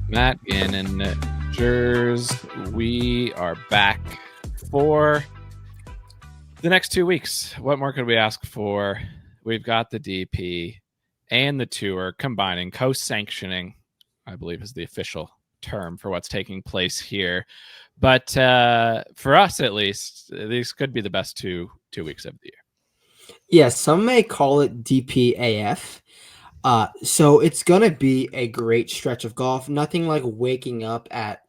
Matt Gannon, Jers. We are back for the next 2 weeks. What more could we ask for? We've got the DP and the tour combining, co-sanctioning, I believe is the official term for what's taking place here. But for us, at least, these could be the best two weeks of the year. Yeah, some may call it DPAF. So it's going to be a great stretch of golf. Nothing like waking up at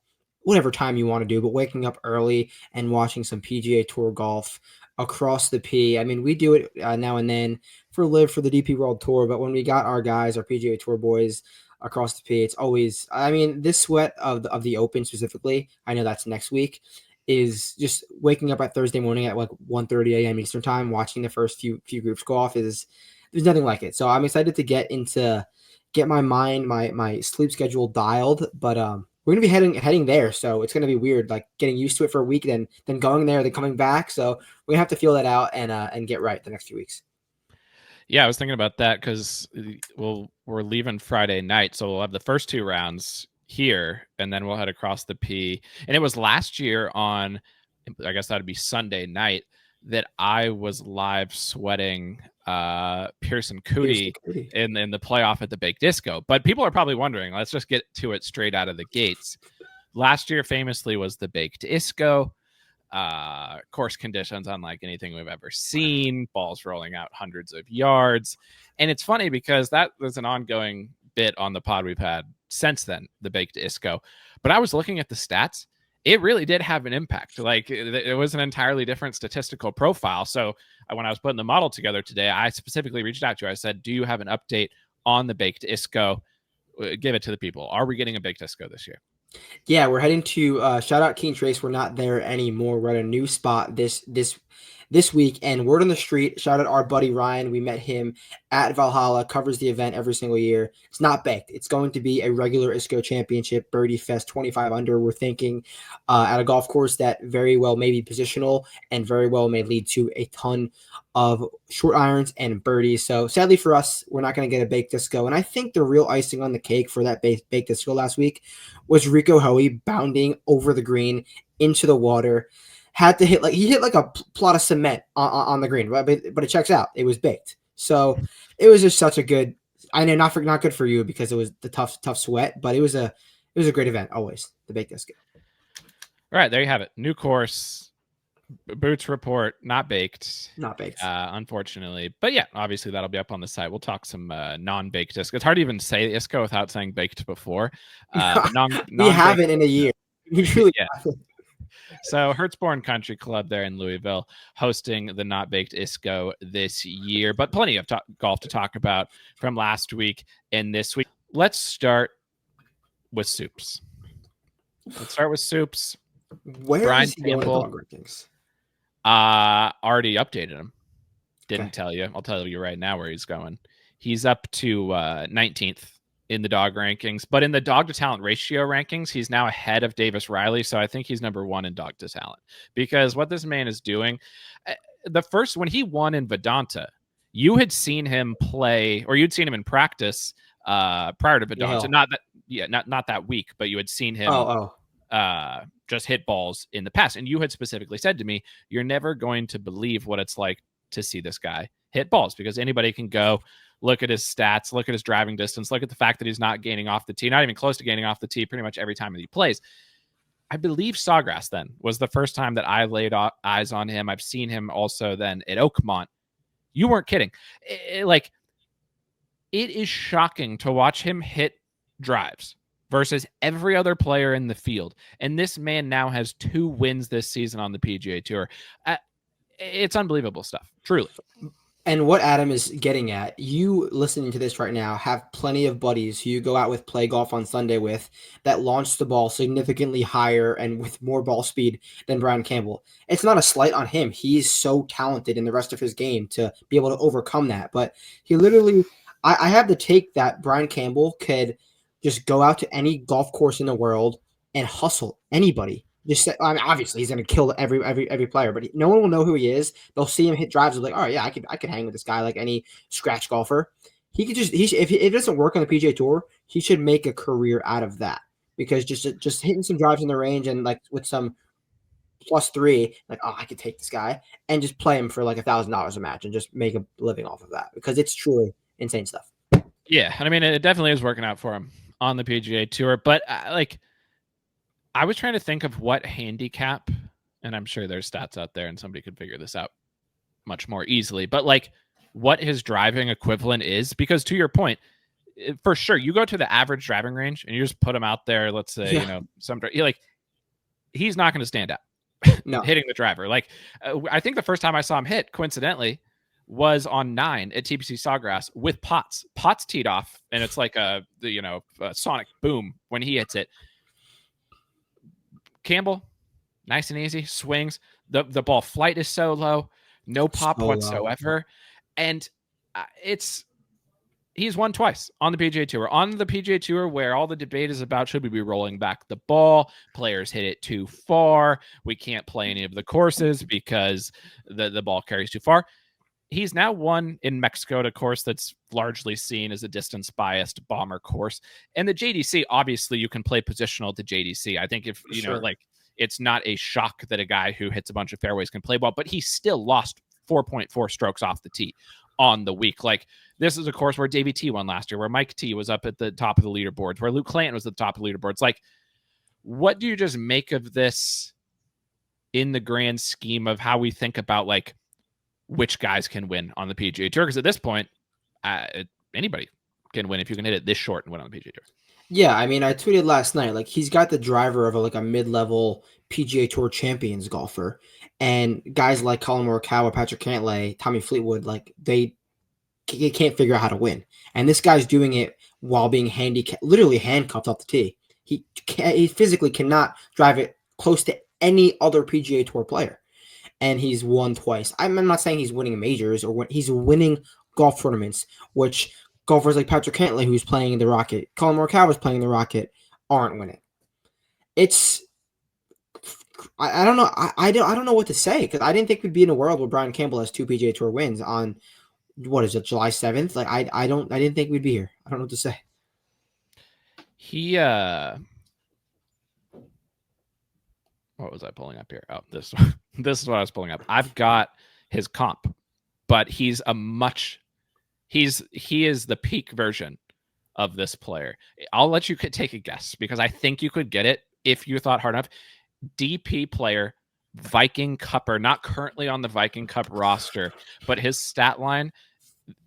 whatever time you want to do, but waking up early and watching some PGA Tour golf across the P. I mean, we do it now and then for Live for the DP World Tour, but when we got our guys, our PGA Tour boys across the P, it's always, I mean, this sweat of the Open specifically, I know that's next week, is just waking up at Thursday morning at like 1:30 a.m. Eastern time, watching the first few groups go off is there's nothing like it. So I'm excited to get my mind, my sleep schedule dialed, but we're gonna be heading there. So it's gonna be weird, like getting used to it for a week, then going there, then coming back. So we're gonna have to feel that out and get right the next few weeks. Yeah, I was thinking about that because we're leaving Friday night, so we'll have the first two rounds here, and then we'll head across the P. And it was last year on, I guess that'd be Sunday night, that I was live sweating Pearson Coody in the playoff at the Baked Disco. But people are probably wondering, let's just get to it straight out of the gates. Last year famously was the Baked Disco. Course conditions unlike anything we've ever seen, balls rolling out hundreds of yards. And it's funny because that was an ongoing bit on the pod we've had since then, the Baked Disco. But I was looking at the stats. It really did have an impact. Like it was an entirely different statistical profile. So when I was putting the model together today, I specifically reached out to you. I said, do you have an update on the Baked Disco? Give it to the people. Are we getting a Baked Disco this year? Yeah, we're heading to shout out Keen Trace. We're not there anymore. We're at a new spot this week, and word on the street, shout out our buddy Ryan. We met him at Valhalla, covers the event every single year. It's not baked. It's going to be a regular ISCO championship, Birdie Fest 25 under. We're thinking at a golf course that very well may be positional and very well may lead to a ton of short irons and birdies. So sadly for us, we're not going to get a baked disco. And I think the real icing on the cake for that baked disco last week was Rico Hoey bounding over the green into the water. Had to hit like a plot of cement on the green, right? But it checks out. It was baked. So it was just such a good. I know not good for you because it was the tough sweat, but it was a great event always. The baked disco. All right, there you have it. New course. Boots report, not baked. Unfortunately. But yeah, obviously that'll be up on the site. We'll talk some non-baked disco. It's hard to even say ISCO without saying baked before. We haven't in a year. We truly haven't. So Hertzborn Country Club there in Louisville hosting the Not Baked ISCO this year, but plenty of golf to talk about from last week and this week. Let's start with Soups. Where Brian is he going Campbell, dog rankings? Already updated him. Didn't tell you. I'll tell you right now where he's going. He's up to 19th in the dog rankings, but in the dog to talent ratio rankings, he's now ahead of Davis Riley. So I think he's number 1 in dog to talent because what this man is doing, when he won in Vedanta, you had seen him play, or you'd seen him in practice prior to Vedanta. Not that week, but you had seen him just hit balls in the past. And you had specifically said to me, you're never going to believe what it's like to see this guy hit balls because anybody can go look at his stats, look at his driving distance, look at the fact that he's not gaining off the tee, not even close to gaining off the tee pretty much every time that he plays. I believe Sawgrass then was the first time that I laid eyes on him. I've seen him also then at Oakmont. You weren't kidding. It is shocking to watch him hit drives versus every other player in the field. And this man now has 2 wins this season on the PGA Tour. It's unbelievable stuff, truly. And what Adam is getting at, you listening to this right now have plenty of buddies who you go out with, play golf on Sunday with, that launch the ball significantly higher and with more ball speed than Brian Campbell. It's not a slight on him. He's so talented in the rest of his game to be able to overcome that. But he literally, I have the take that Brian Campbell could just go out to any golf course in the world and hustle anybody. Obviously he's going to kill every player, but no one will know who he is. They'll see him hit drives. They're like, oh yeah, I could hang with this guy like any scratch golfer. He could if it doesn't work on the PGA Tour, he should make a career out of that because just hitting some drives in the range and like with some +3, like, oh, I could take this guy and just play him for like $1,000 a match and just make a living off of that because it's truly insane stuff. Yeah, and I mean, it definitely is working out for him on the PGA Tour. But like, I was trying to think of what handicap, and I'm sure there's stats out there, and somebody could figure this out much more easily. But like, what his driving equivalent is, because to your point, for sure, you go to the average driving range and you just put him out there. Let's say, you know, like he's not going to stand out No. hitting the driver. Like, I think the first time I saw him hit, coincidentally, was on 9 at TPC Sawgrass with Potts. Potts teed off, and it's like a sonic boom when he hits it. Campbell, nice and easy, swings. The ball flight is so low, no pop whatsoever. And he's won twice on the PGA Tour. On the PGA Tour, where all the debate is about should we be rolling back the ball, players hit it too far, we can't play any of the courses because the ball carries too far. He's now won in Mexico at a course that's largely seen as a distance-biased bomber course. And the JDC, obviously, you can play positional to JDC. I think if, you know, like, it's not a shock that a guy who hits a bunch of fairways can play well, but he still lost 4.4 strokes off the tee on the week. Like, this is a course where Davey T won last year, where Mike T was up at the top of the leaderboards, where Luke Clanton was at the top of the leaderboards. Like, what do you just make of this in the grand scheme of how we think about, like, which guys can win on the PGA Tour? Because at this point, anybody can win if you can hit it this short and win on the PGA Tour. Yeah, I mean, I tweeted last night, like, he's got the driver of a mid-level PGA Tour champions golfer, and guys like Colin Morikawa, Patrick Cantlay, Tommy Fleetwood, like, they can't figure out how to win. And this guy's doing it while being literally handcuffed off the tee. He physically cannot drive it close to any other PGA Tour player. And he's won twice. I'm not saying he's winning majors he's winning golf tournaments, which golfers like Patrick Cantlay, who's playing the Rocket, Colin Morikawa is playing the Rocket, aren't winning. I don't know. I don't know what to say, because I didn't think we'd be in a world where Brian Campbell has 2 PGA Tour wins on, what is it, July 7th? Like, I didn't think we'd be here. I don't know what to say. What was I pulling up here? Oh, this is what I was pulling up. I've got his comp, but he is the peak version of this player. I'll let you take a guess, because I think you could get it if you thought hard enough. DP player, Viking Cupper, not currently on the Viking Cup roster, but his stat line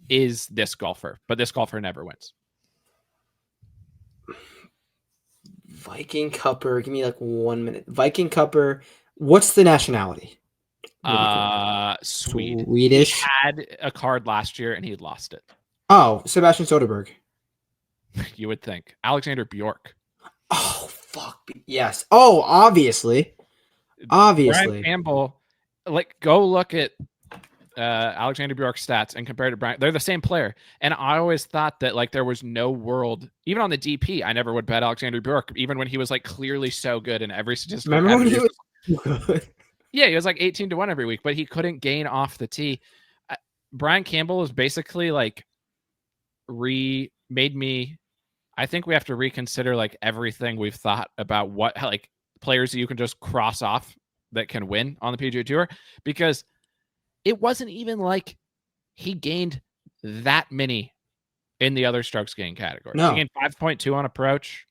is this golfer, but this golfer never wins. Viking Cupper, give me like 1 minute. Viking Cupper, what's the nationality? Swedish. He had a card last year and he lost it. Oh, Sebastian Soderberg. You would think. Alexander Bjork. Oh, fuck. Yes. Oh, obviously. Brian Campbell, like, go look at Alexander Bjork's stats and compare to Brian. They're the same player. And I always thought that, like, there was no world, even on the DP, I never would bet Alexander Bjork, even when he was, like, clearly so good in every statistic. Remember when he was good? Yeah, he was like 18-1 every week, but he couldn't gain off the tee. Brian Campbell is basically like made me. I think we have to reconsider like everything we've thought about what, like, players that you can just cross off that can win on the PGA Tour, because it wasn't even like he gained that many in the other strokes gain categories. No. He gained 5.2 on approach.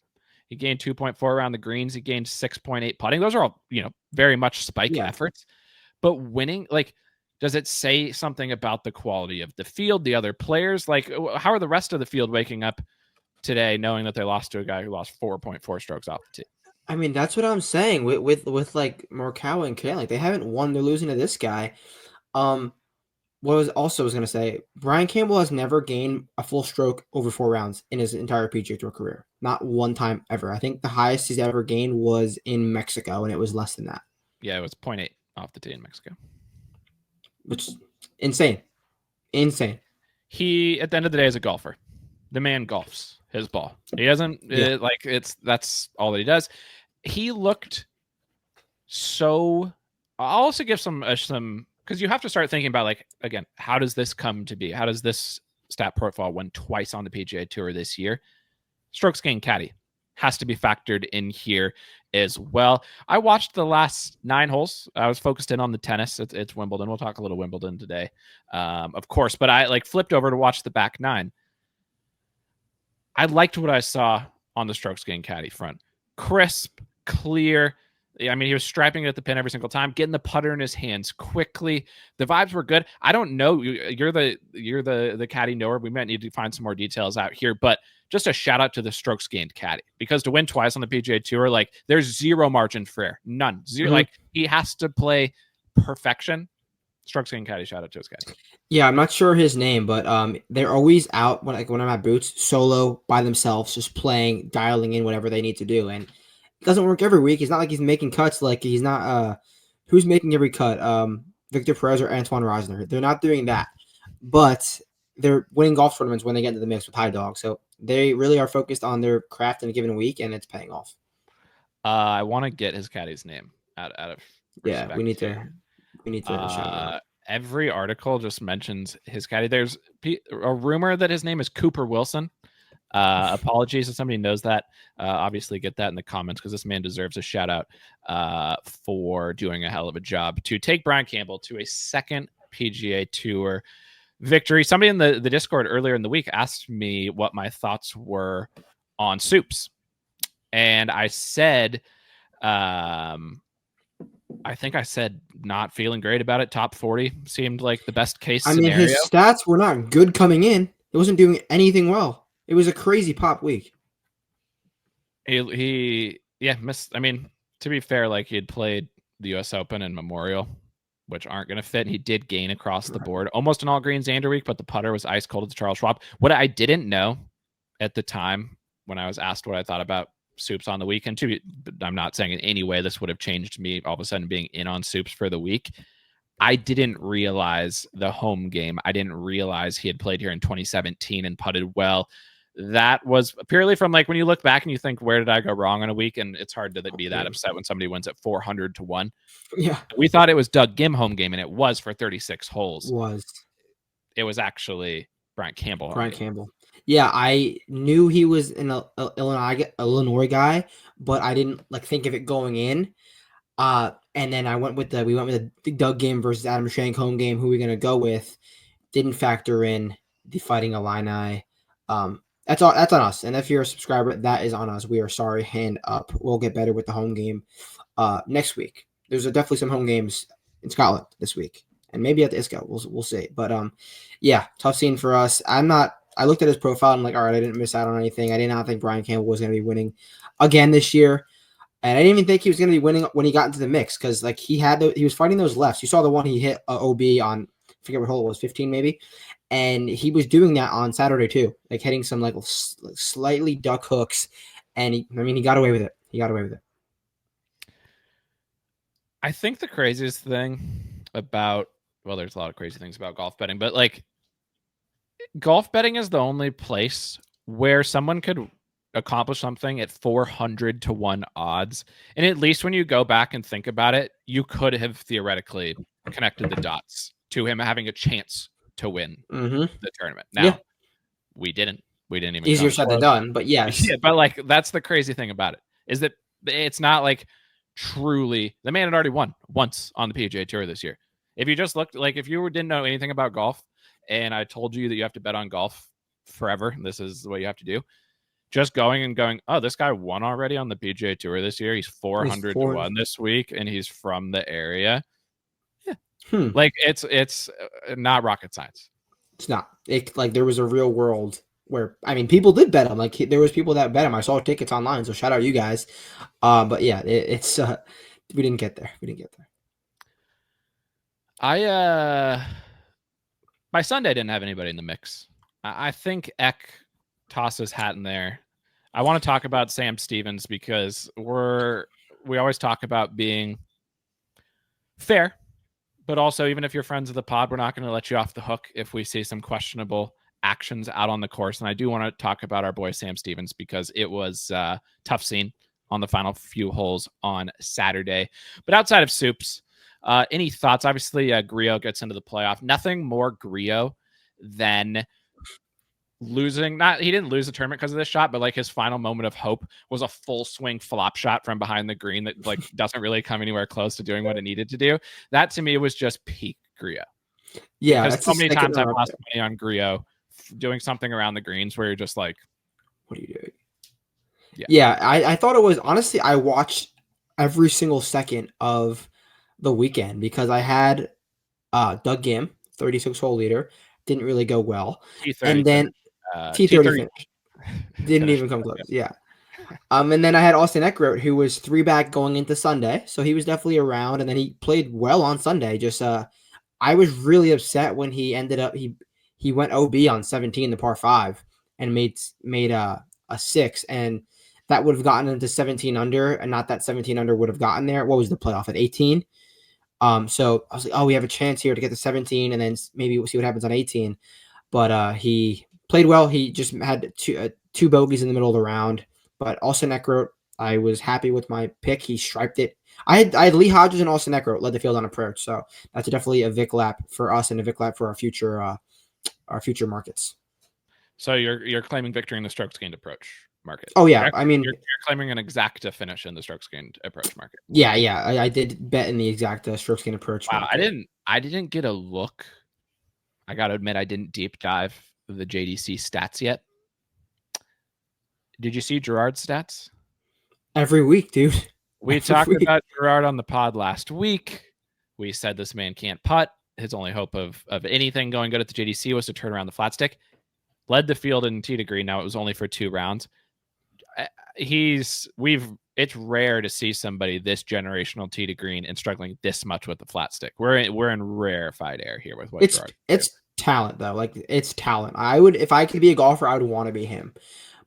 He gained 2.4 around the greens. He gained 6.8 putting. Those are all, very much spike efforts. But winning, like, does it say something about the quality of the field, the other players? Like, how are the rest of the field waking up today knowing that they lost to a guy who lost 4.4 strokes off the tee? I mean, that's what I'm saying with like Morikawa and Cantlay. They haven't won. They're losing to this guy. What I was going to say, Brian Campbell has never gained a full stroke over 4 rounds in his entire PGA Tour career. Not one time ever. I think the highest he's ever gained was in Mexico, and it was less than that. Yeah, it was 0.8 off the tee in Mexico. Which is insane. Insane. He, at the end of the day, is a golfer. The man golfs his ball. He doesn't, that's all that he does. He looked so, I'll also give some, because you have to start thinking about, like, again, how does this come to be? How does this stat profile win twice on the PGA Tour this year? Strokes gained caddy has to be factored in here as well. I watched the last 9 holes. I was focused in on the tennis. It's Wimbledon. We'll talk a little Wimbledon today, of course. But I flipped over to watch the back 9. I liked what I saw on the strokes gained caddy front. Crisp, clear. I mean, he was striping it at the pin every single time, getting the putter in his hands quickly. The vibes were good. I don't know. You're the caddy knower. We might need to find some more details out here, but just a shout out to the strokes gained caddy, because to win twice on the PGA Tour, like, there's zero margin for error, none, 0. Mm-hmm. Like, he has to play perfection. Strokes gained caddy, shout out to his caddy. Yeah, I'm not sure his name, but they're always out when I'm at Boots, solo by themselves, just playing, dialing in whatever they need to do, and it doesn't work every week. It's not like he's making cuts. Like, he's not. Who's making every cut? Victor Perez or Antoine Rosner. They're not doing that, but they're winning golf tournaments when they get into the mix with High Dog. So they really are focused on their craft in a given week, and it's paying off. I want to get his caddy's name out of respect. Yeah, we need to shout out. Every article just mentions his caddy. There's a rumor that his name is Cooper Wilson. Apologies if somebody knows that. Obviously, get that in the comments, because this man deserves a shout out for doing a hell of a job to take Brian Campbell to a second PGA Tour victory. Somebody in the Discord earlier in the week asked me what my thoughts were on Soups, and I said, I think I said not feeling great about it. Top 40 seemed like the best case scenario. I mean, his stats were not good coming in. It wasn't doing anything well. It was a crazy pop week. He missed. I mean, to be fair, like, he had played the U.S. Open and Memorial, which aren't going to fit. He did gain across the board, almost an all green Xander week, but the putter was ice cold at the Charles Schwab. What I didn't know at the time when I was asked what I thought about Soups on the weekend, I'm not saying in any way this would have changed me all of a sudden being in on Soups for the week. I didn't realize the home game. I didn't realize he had played here in 2017 and putted well. That was purely from, like, when you look back and you think, where did I go wrong on a week? And it's hard to be that upset when somebody wins at 400 to 1. Yeah. We thought it was Doug Gim home game, and it was for 36 holes. It was actually Brian Campbell. Campbell. Yeah, I knew he was an Illinois guy, but I didn't think of it going in. And then we went with the Doug game versus Adam Shank home game. Who are we gonna go with? Didn't factor in the Fighting Illini. That's on us. And if you're a subscriber, that is on us. We are sorry. Hand up. We'll get better with the home game next week. There's definitely some home games in Scotland this week, and maybe at the ISCO. We'll see. But yeah, tough scene for us. I looked at his profile and all right, I didn't miss out on anything. I did not think Brian Campbell was going to be winning again this year. And I didn't even think he was going to be winning when he got into the mix, because he was fighting those lefts. You saw the one he hit OB on, I forget what hole it was, 15 maybe. And he was doing that on Saturday too, hitting some slightly duck hooks. And he got away with it. I think the craziest thing about, there's a lot of crazy things about golf betting, but golf betting is the only place where someone could accomplish something at 400 to 1 odds. And at least when you go back and think about it, you could have theoretically connected the dots to him having a chance to win the tournament. Now, we didn't even. Easier said than done, but yes. Yeah, but that's the crazy thing about it, is that it's not truly, the man had already won once on the PGA Tour this year. If you just looked, if you didn't know anything about golf, and I told you that you have to bet on golf forever, this is what you have to do. Just going, oh, this guy won already on the PGA Tour this year. He's 400 to 1 this week, and he's from the area. Yeah. It's not rocket science. It's not. There was a real world where, people did bet him. There was people that bet him. I saw tickets online, so shout out you guys. But yeah, it's we didn't get there. My Sunday didn't have anybody in the mix. I think Eck tossed his hat in there. I want to talk about Sam Stevens, because we always talk about being fair, but also, even if you're friends of the pod, we're not going to let you off the hook if we see some questionable actions out on the course. And I do want to talk about our boy Sam Stevens, because it was a tough scene on the final few holes on Saturday. But outside of Soups, any thoughts? Obviously, Griot gets into the playoff. Nothing more Griot than losing. Not he didn't lose the tournament because of this shot, but like his final moment of hope was a full swing flop shot from behind the green that like doesn't really come anywhere close to doing what it needed to do. That to me was just peak Griot. Yeah, Because that's so many times I've lost money on Griot doing something around the greens where you're just like, what are you doing? Yeah, I thought it was honestly. I watched every single second of the weekend because I had Doug Gim, 36 hole leader, didn't really go well, and then T30 finished, didn't even come close. Yeah. And then I had Austin Eckroat, who was 3-back going into Sunday, so he was definitely around, and then he played well on Sunday. Just I was really upset when he ended up he went OB on 17, the par 5, and made a 6, and that would have gotten into 17 under, and not that 17 under would have gotten there. What was the playoff at 18? So I was like, oh, we have a chance here to get to 17, and then maybe we'll see what happens on 18. But he played well. He just had two bogeys in the middle of the round. But Austin Eckroat, I was happy with my pick. He striped it. I had Lee Hodges and Austin Eckroat led the field on approach, so that's definitely a Vic lap for us and a Vic lap for our future markets. So you're claiming victory in the strokes gained approach market. Oh yeah, I mean you're claiming an exacta finish in the strokes gained approach market. Yeah, I did bet in the exacta strokes gained approach. Wow, market. I didn't get a look. I gotta admit, I didn't deep dive the JDC stats yet. Did you see Gerard's stats? Every week, dude. We talked about Gerard on the pod last week. We said this man can't putt. His only hope of anything going good at the JDC was to turn around the flat stick. Led the field in tee to green. Now it was only for 2 rounds. It's rare to see somebody this generational tee to green and struggling this much with the flat stick. We're in rarefied air here with what it's talent though. Like it's talent. If I could be a golfer, I would want to be him.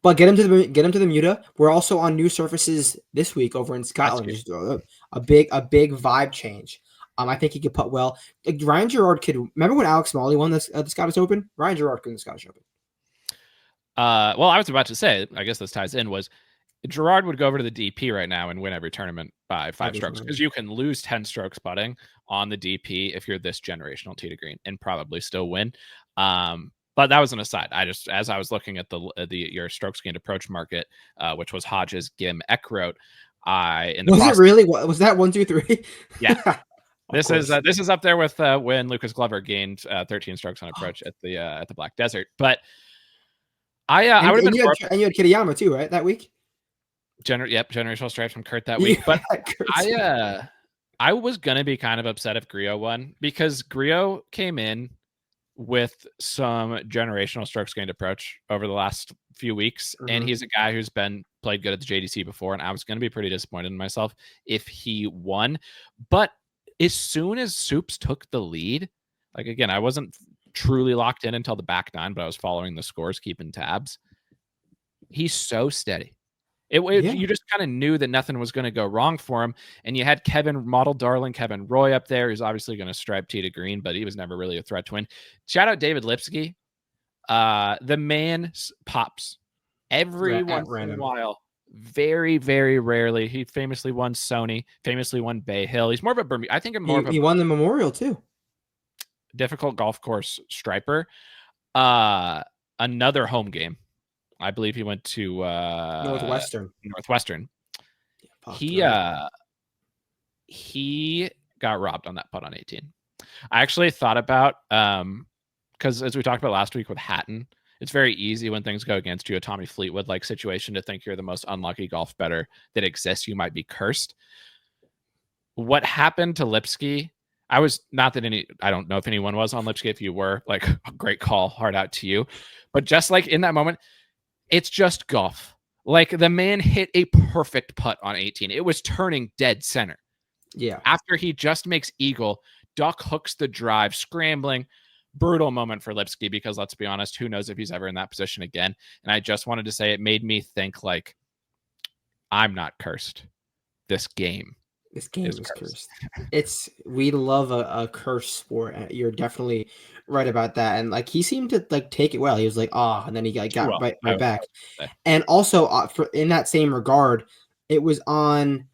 But get him to the Muta. We're also on new surfaces this week over in Scotland. Just a big vibe change. I think he could putt well. Like Ryan Gerard could. Remember when Alex Smalley won the Scottish Open? Ryan Gerard could win the Scottish Open. Well, I was about to say, I guess this ties in, was Gerard would go over to the DP right now and win every tournament by 5 strokes, because you can lose 10 strokes putting on the DP if you're this generational tee to green and probably still win. But that was an aside. As I was looking at your strokes gained approach market, which was Hodges, Gim, Eckroat, it really? Was that 1, 2, 3? Yeah. This is up there with when Lucas Glover gained 13 strokes on approach at the Black Desert. But I would have been. And you had Kitayama too, right? That week. Generational stripes from Kurt that week. But I was gonna be kind of upset if Griot won, because Griot came in with some generational strokes gained approach over the last few weeks, and he's a guy who's played good at the JDC before, and I was gonna be pretty disappointed in myself if he won. But as soon as Soups took the lead, like again, I wasn't truly locked in until the back 9, but I was following the scores, keeping tabs. He's so steady. You just kind of knew that nothing was going to go wrong for him. And you had model darling Kevin Roy up there, who's obviously going to stripe tee to green, but he was never really a threat to win. Shout out David Lipsky. The man pops every once in a while. Very, very rarely. He famously won Sony, famously won Bay Hill. He's more of a Bermuda. I think he won the Memorial too. Difficult golf course striper. Another home game. I believe he went to Northwestern. Yeah, he got robbed on that putt on 18. I actually thought about because as we talked about last week with Hatton, it's very easy when things go against you, a Tommy Fleetwood like situation, to think you're the most unlucky golf bettor that exists. You might be cursed. What happened to Lipsky? I don't know if anyone was on Lipsky. If you were, like, great call, hard out to you. But just like in that moment, it's just golf. Like, the man hit a perfect putt on 18. It was turning dead center. Yeah. After he just makes eagle, Duck hooks the drive, scrambling. Brutal moment for Lipsky, because let's be honest, who knows if he's ever in that position again. And I just wanted to say, it made me think, like, I'm not cursed. This game is cursed. We love a curse sport. You're definitely right about that. And like, he seemed to like take it well. He was like, and then he got right back. And also in that same regard, it was on,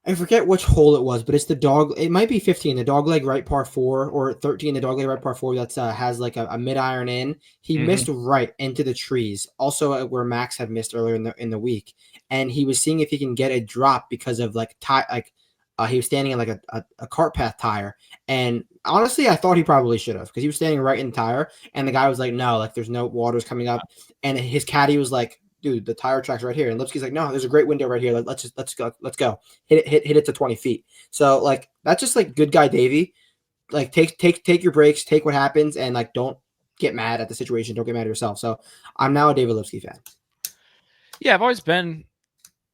I forget which hole it was, but it's the dog. It might be 15, the dog leg right par four, or 13, the dog leg right par four. That's has like a mid iron in. He missed right into the trees. Also, where Max had missed earlier in the week, and he was seeing if he can get a drop because of he was standing in like a cart path tire. And honestly, I thought he probably should have because he was standing right in the tire, and the guy was like, "No, like there's no waters coming up," and his caddy was like, "Dude, the tire track's right here." And Lipsky's like, "No, there's a great window right here. Let's go. Hit it to 20 feet." So like that's just like good guy Davey. Like take your breaks, take what happens, and like don't get mad at the situation. Don't get mad at yourself. So I'm now a David Lipsky fan. Yeah, I've always been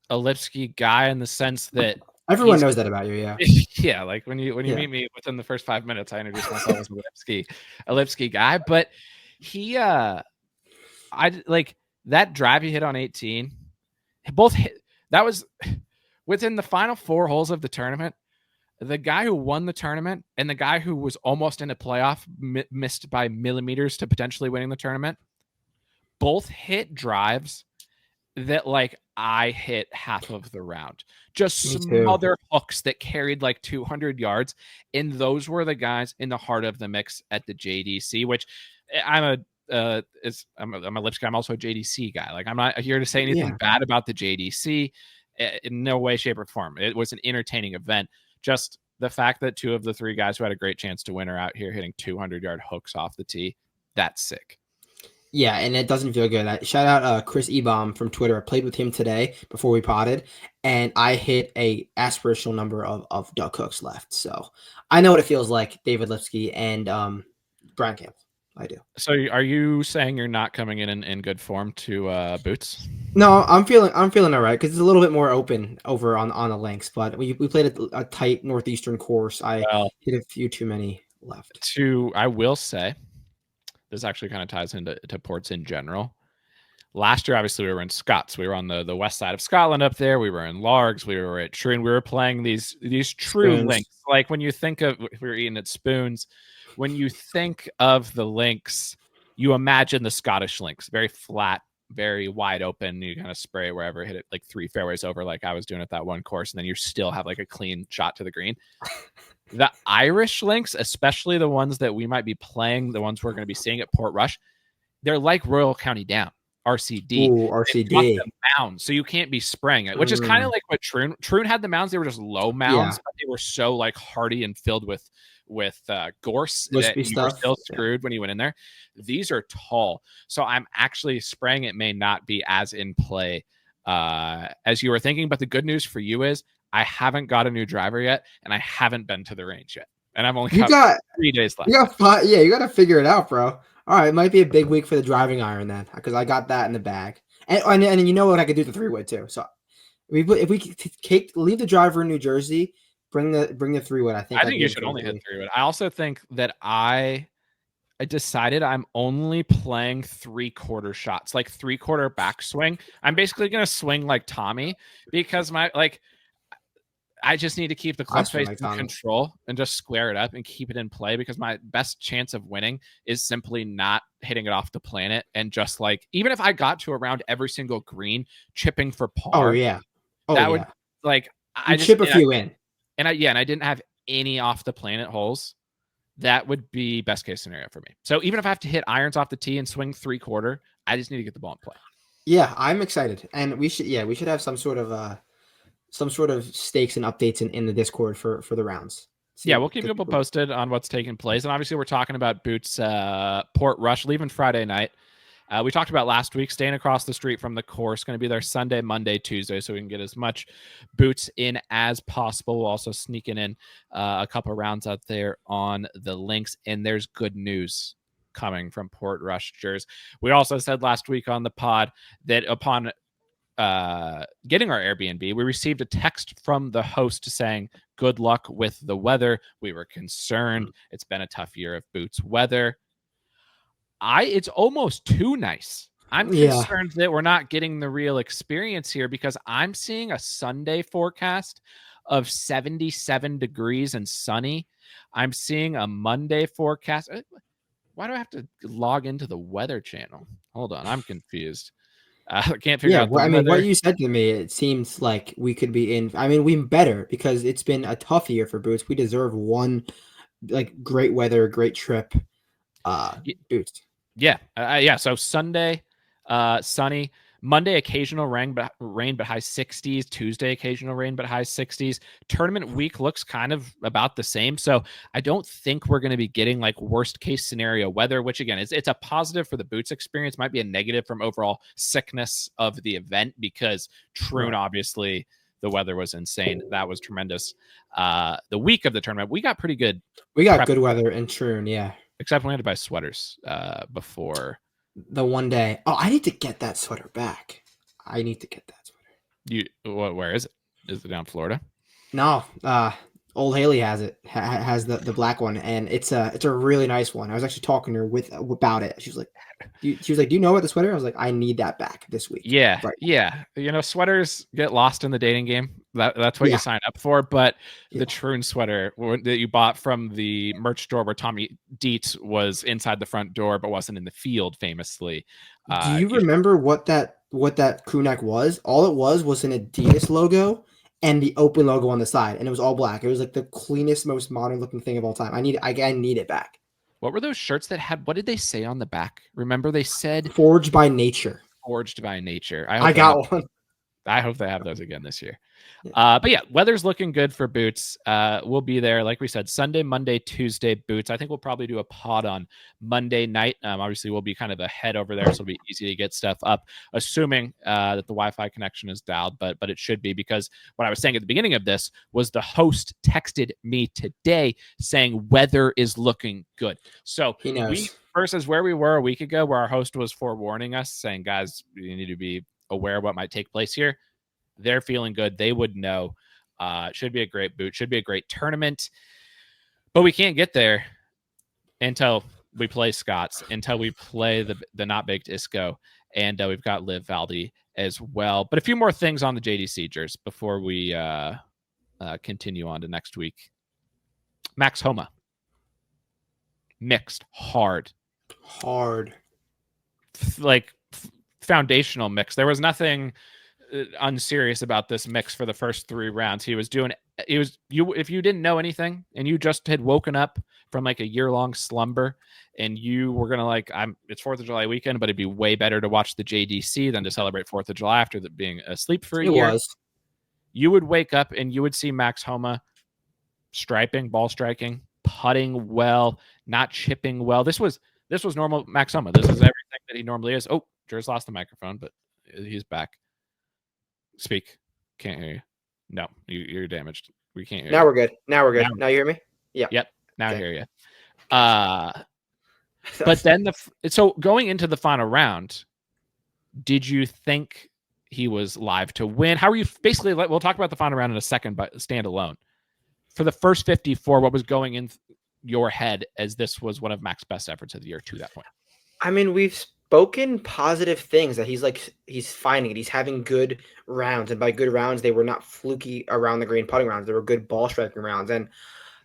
a Lipsky guy in the sense that everyone knows that about you. Yeah. Yeah. Like when you meet me within the first 5 minutes, I introduce myself as a Lipsky guy. But he, I like that drive he hit on 18. Both hit. That was within the final 4 holes of the tournament. The guy who won the tournament and the guy who was almost in a playoff missed by millimeters to potentially winning the tournament. Both hit drives that like I hit half of the round. Just some other hooks that carried like 200 yards. And those were the guys in the heart of the mix at the JDC, which I'm a Lipsky. I'm also a JDC guy. Like I'm not here to say anything bad about the JDC in no way, shape, or form. It was an entertaining event. Just the fact that 2 of the 3 guys who had a great chance to win are out here hitting 200-yard hooks off the tee. That's sick. Yeah, and it doesn't feel good. Shout out Chris Ebom from Twitter. I played with him today before we potted, and I hit a aspirational number of duck hooks left. So I know what it feels like, David Lipsky and Brian Campbell. I do. So are you saying you're not coming in good form to Boots? No, I'm feeling all right because it's a little bit more open over on the links. But we played a tight northeastern course. I hit a few too many left. I will say, this actually kind of ties into ports in general. Last year, obviously, we were in Scots. We were on the west side of Scotland up there. We were in Largs. We were at Troon. We were playing these true links. Like when you think of, we were eating at Spoons. When you think of the links, you imagine the Scottish links, very flat, very wide open. You kind of spray wherever, hit it like 3 fairways over, like I was doing at that one course, and then you still have like a clean shot to the green. The Irish links, especially the ones that we might be playing, the ones we're going to be seeing at Portrush, they're like Royal County Down. RCD. Ooh, RCD. Mounds, so you can't be spraying it, which is kind of like what Troon had the mounds. They were just low mounds, but they were so like hardy and filled with gorse that you were still screwed when you went in there. These are tall, so I'm actually spraying it may not be as in play as you were thinking. But the good news for you is I haven't got a new driver yet, and I haven't been to the range yet, and I've only got 3 days left. You got to figure it out, bro. All right, it might be a big week for the driving iron then, because I got that in the bag, and you know what I could do the 3-wood too. So if we leave the driver in New Jersey, bring the 3-wood. I think you should only hit 3-wood. I also think that I decided I'm only playing 3/4 shots, like 3/4 backswing. I'm basically gonna swing like Tommy because I just need to keep the club face in control and just square it up and keep it in play because my best chance of winning is simply not hitting it off the planet and just like, even if I got to around every single green chipping for par. Would like, I just chip a few in. And I didn't have any off the planet holes. That would be best case scenario for me. So even if I have to hit irons off the tee and swing 3/4, I just need to get the ball in play. Yeah, I'm excited. And we should have some sort of stakes and updates in the Discord for the rounds. We'll keep people posted on what's taking place. And obviously we're talking about Boots Portrush leaving Friday night. We talked about last week, staying across the street from the course, going to be there Sunday, Monday, Tuesday, so we can get as much Boots in as possible. We'll also sneaking in a couple rounds out there on the links. And there's good news coming from Portrush Jers. We also said last week on the pod that upon getting our Airbnb, we received a text from the host saying, good luck with the weather. We were concerned. It's been a tough year of Boots weather. It's almost too nice. I'm concerned that we're not getting the real experience here because I'm seeing a Sunday forecast of 77 degrees and sunny. I'm seeing a Monday forecast. Why do I have to log into the Weather Channel? Hold on, I'm confused. I can't figure out the Well, I mean, what weather. you said to me, it seems like we could be in. I mean, we better because it's been a tough year for Boots. We deserve one like great weather, great trip. Boots. Yeah, yeah. So Sunday, sunny. Monday, occasional rain, but high 60s. Tuesday, occasional rain, but high 60s. Tournament week looks kind of about the same. So I don't think we're going to be getting like worst case scenario weather, which again it's a positive for the Boots experience. Might be a negative from overall sickness of the event because Troon, Right. obviously the weather was insane. That was tremendous. The week of the tournament, we got pretty good We got prep, good weather in Troon, yeah. except we had to buy sweaters before. The one day. Oh, I need to get that sweater back. I need to get that sweater. Where is it? Is it down Florida? No, old Haley has it. Has the black one, and it's a really nice one. I was actually talking to her about it. She was like, "Do you know about the sweater?" I was like, "I need that back this week." Yeah, Right. yeah. Sweaters get lost in the dating game. That's what you Yeah. sign up for. But Yeah. the Troon sweater that you bought from the merch store where Tommy Dietz was inside the front door but wasn't in the field, famously. Do you remember what that crew neck was? All it was an Adidas logo and the open logo on the side, and it was all black. It was like the cleanest, most modern looking thing of all time. I need it back. What were those shirts that had? What did they say on the back? Remember, they said Forged by nature. "Forged by Nature." I got one. I hope they have those again this year. Yeah. But yeah, weather's looking good for Boots. We'll be there, like we said, Sunday, Monday, Tuesday, Boots. I think we'll probably do a pod on Monday night. Obviously, we'll be kind of ahead over there, so it'll be easy to get stuff up, assuming that the Wi-Fi connection is dialed. But it should be, because what I was saying at the beginning of this was the host texted me today saying weather is looking good. So He knows. versus where we were a week ago, where our host was forewarning us, saying, guys, you need to be aware of what might take place here. They're feeling good. They would know. Should be a great boot. Should be a great tournament. But we can't get there until we play Scots, until we play the not baked Isco, and we've got Liv Valdi as well. But a few more things on the JDC Jers before we continue on to next week. Max Homa. Mixed. Hard. Like foundational mix. There was nothing unserious about this mix for the first 3 rounds. If you didn't know anything and you just had woken up from like a year-long slumber and you were gonna it's 4th of July weekend, but it'd be way better to watch the JDC than to celebrate 4th of July after being asleep for a year. You would wake up and you would see Max Homa ball striking, putting well, not chipping well. This was normal Max Homa. This is everything that he normally is. Oh, Jers lost the microphone, but he's back. Speak. Can't hear you. No, you're damaged. We can't hear you. We're good. Now we're good. Now you hear me? Yeah. Yep. Now I hear you. But then so going into the final round, did you think he was live to win? How are you? Basically, we'll talk about the final round in a second, but standalone. For the first 54, what was going in your head as this was one of Max's best efforts of the year to that point? I mean, we've spoken positive things that he's finding it. He's having good rounds, and by good rounds, they were not fluky around the green putting rounds. They were good ball striking rounds, and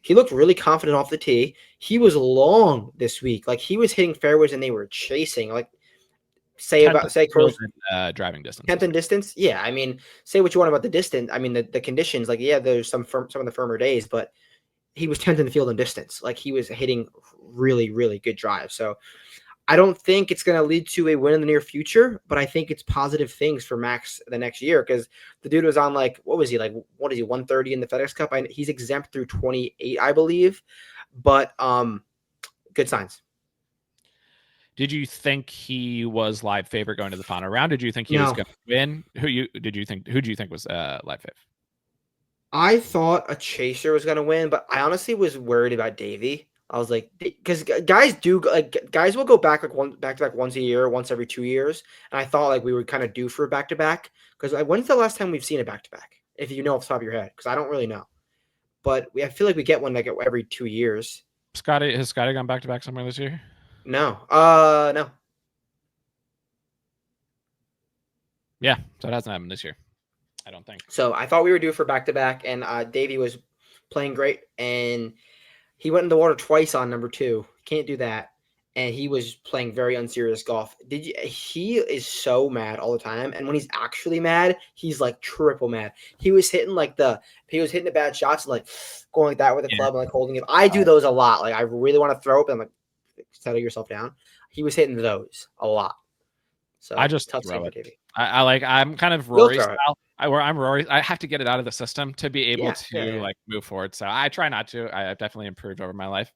he looked really confident off the tee. He was long this week. Like, he was hitting fairways and they were chasing. Like, say driving distance. 10th in distance. Yeah, I mean, say what you want about the distance. I mean, the conditions. Like, yeah, there's some of the firmer days, but he was 10th in the field in distance. Like, he was hitting really, really good drives. So I don't think it's going to lead to a win in the near future, but I think it's positive things for Max the next year, because the dude was on what is he, 130 in the FedEx Cup? He's exempt through 28, I believe, but good signs. Did you think he was live favorite going to the final round? Did you think he was going to win? Who do you think was live favorite? I thought a chaser was going to win, but I honestly was worried about Davey. I was like, because guys will go back back to back once a year, once every 2 years, and I thought we were kind of due for a back to back. Because when's the last time we've seen a back to back? If you know off the top of your head, because I don't really know, but I feel like we get one every 2 years. Has Scottie gone back to back somewhere this year? No, no. Yeah, so it hasn't happened this year, I don't think. So I thought we were due for back to back, and Davey was playing great, and he went in the water twice on number 2. Can't do that. and he was playing very unserious golf. He is so mad all the time, and when he's actually mad, he's like triple mad. He was hitting the bad shots and like going like that with the club and like holding it. I do those a lot. Like I really want to throw up and I'm like settle yourself down. He was hitting those a lot. So I just tough throw for it. Davey. I'm kind of Rory style. I'm Rory. I have to get it out of the system to be able to like move forward. So I try not to. I've definitely improved over my life.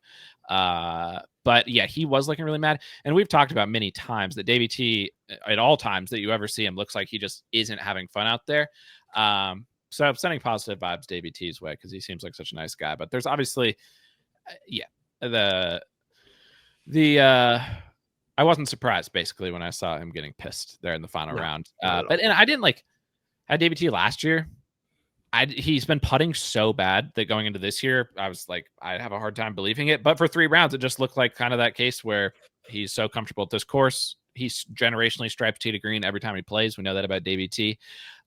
But yeah, he was looking really mad. And we've talked about many times that Davey T, at all times that you ever see him, looks like he just isn't having fun out there. So I'm sending positive vibes Davey T's way because he seems like such a nice guy. But there's obviously, the I wasn't surprised basically when I saw him getting pissed there in the final round. And I didn't like had Davey T last year. He's been putting so bad that going into this year, I was like, I'd have a hard time believing it. But for 3 rounds, it just looked like kind of that case where he's so comfortable at this course. He's generationally striped tee to green every time he plays. We know that about Davey T.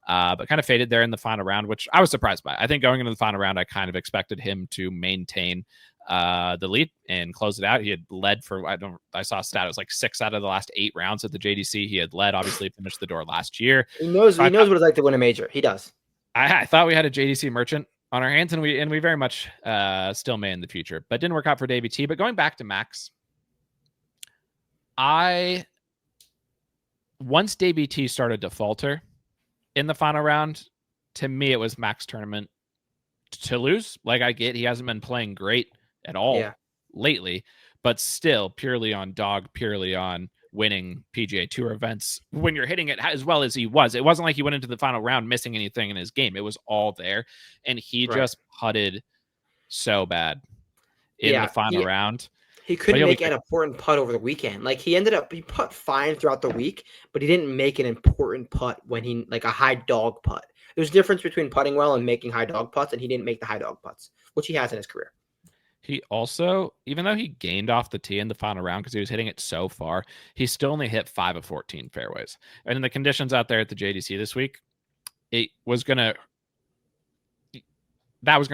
But kind of faded there in the final round, which I was surprised by. I think going into the final round, I kind of expected him to maintain the lead and close it out. He had led for, I saw a stat, it was like 6 out of the last 8 rounds at the JDC. He had led, obviously finished the door last year. He knows what it's like to win a major. He does. I thought we had a JDC merchant on our hands, and we very much still may in the future, but didn't work out for Davey T. But going back to Max, once Davey T started to falter in the final round, to me it was Max tournament to lose. Like I get he hasn't been playing great at all lately, but still purely on dog, purely on winning PGA Tour events. When you're hitting it as well as he was, it wasn't like he went into the final round missing anything in his game. It was all there, and he just putted so bad in the final round. He couldn't make an important putt over the weekend. Like he put fine throughout the week, but he didn't make an important putt when he like a high dog putt. There's a difference between putting well and making high dog putts, and he didn't make the high dog putts, which he has in his career. He also, even though he gained off the tee in the final round because he was hitting it so far, he still only hit 5 of 14 fairways. And in the conditions out there at the JDC this week, that was going to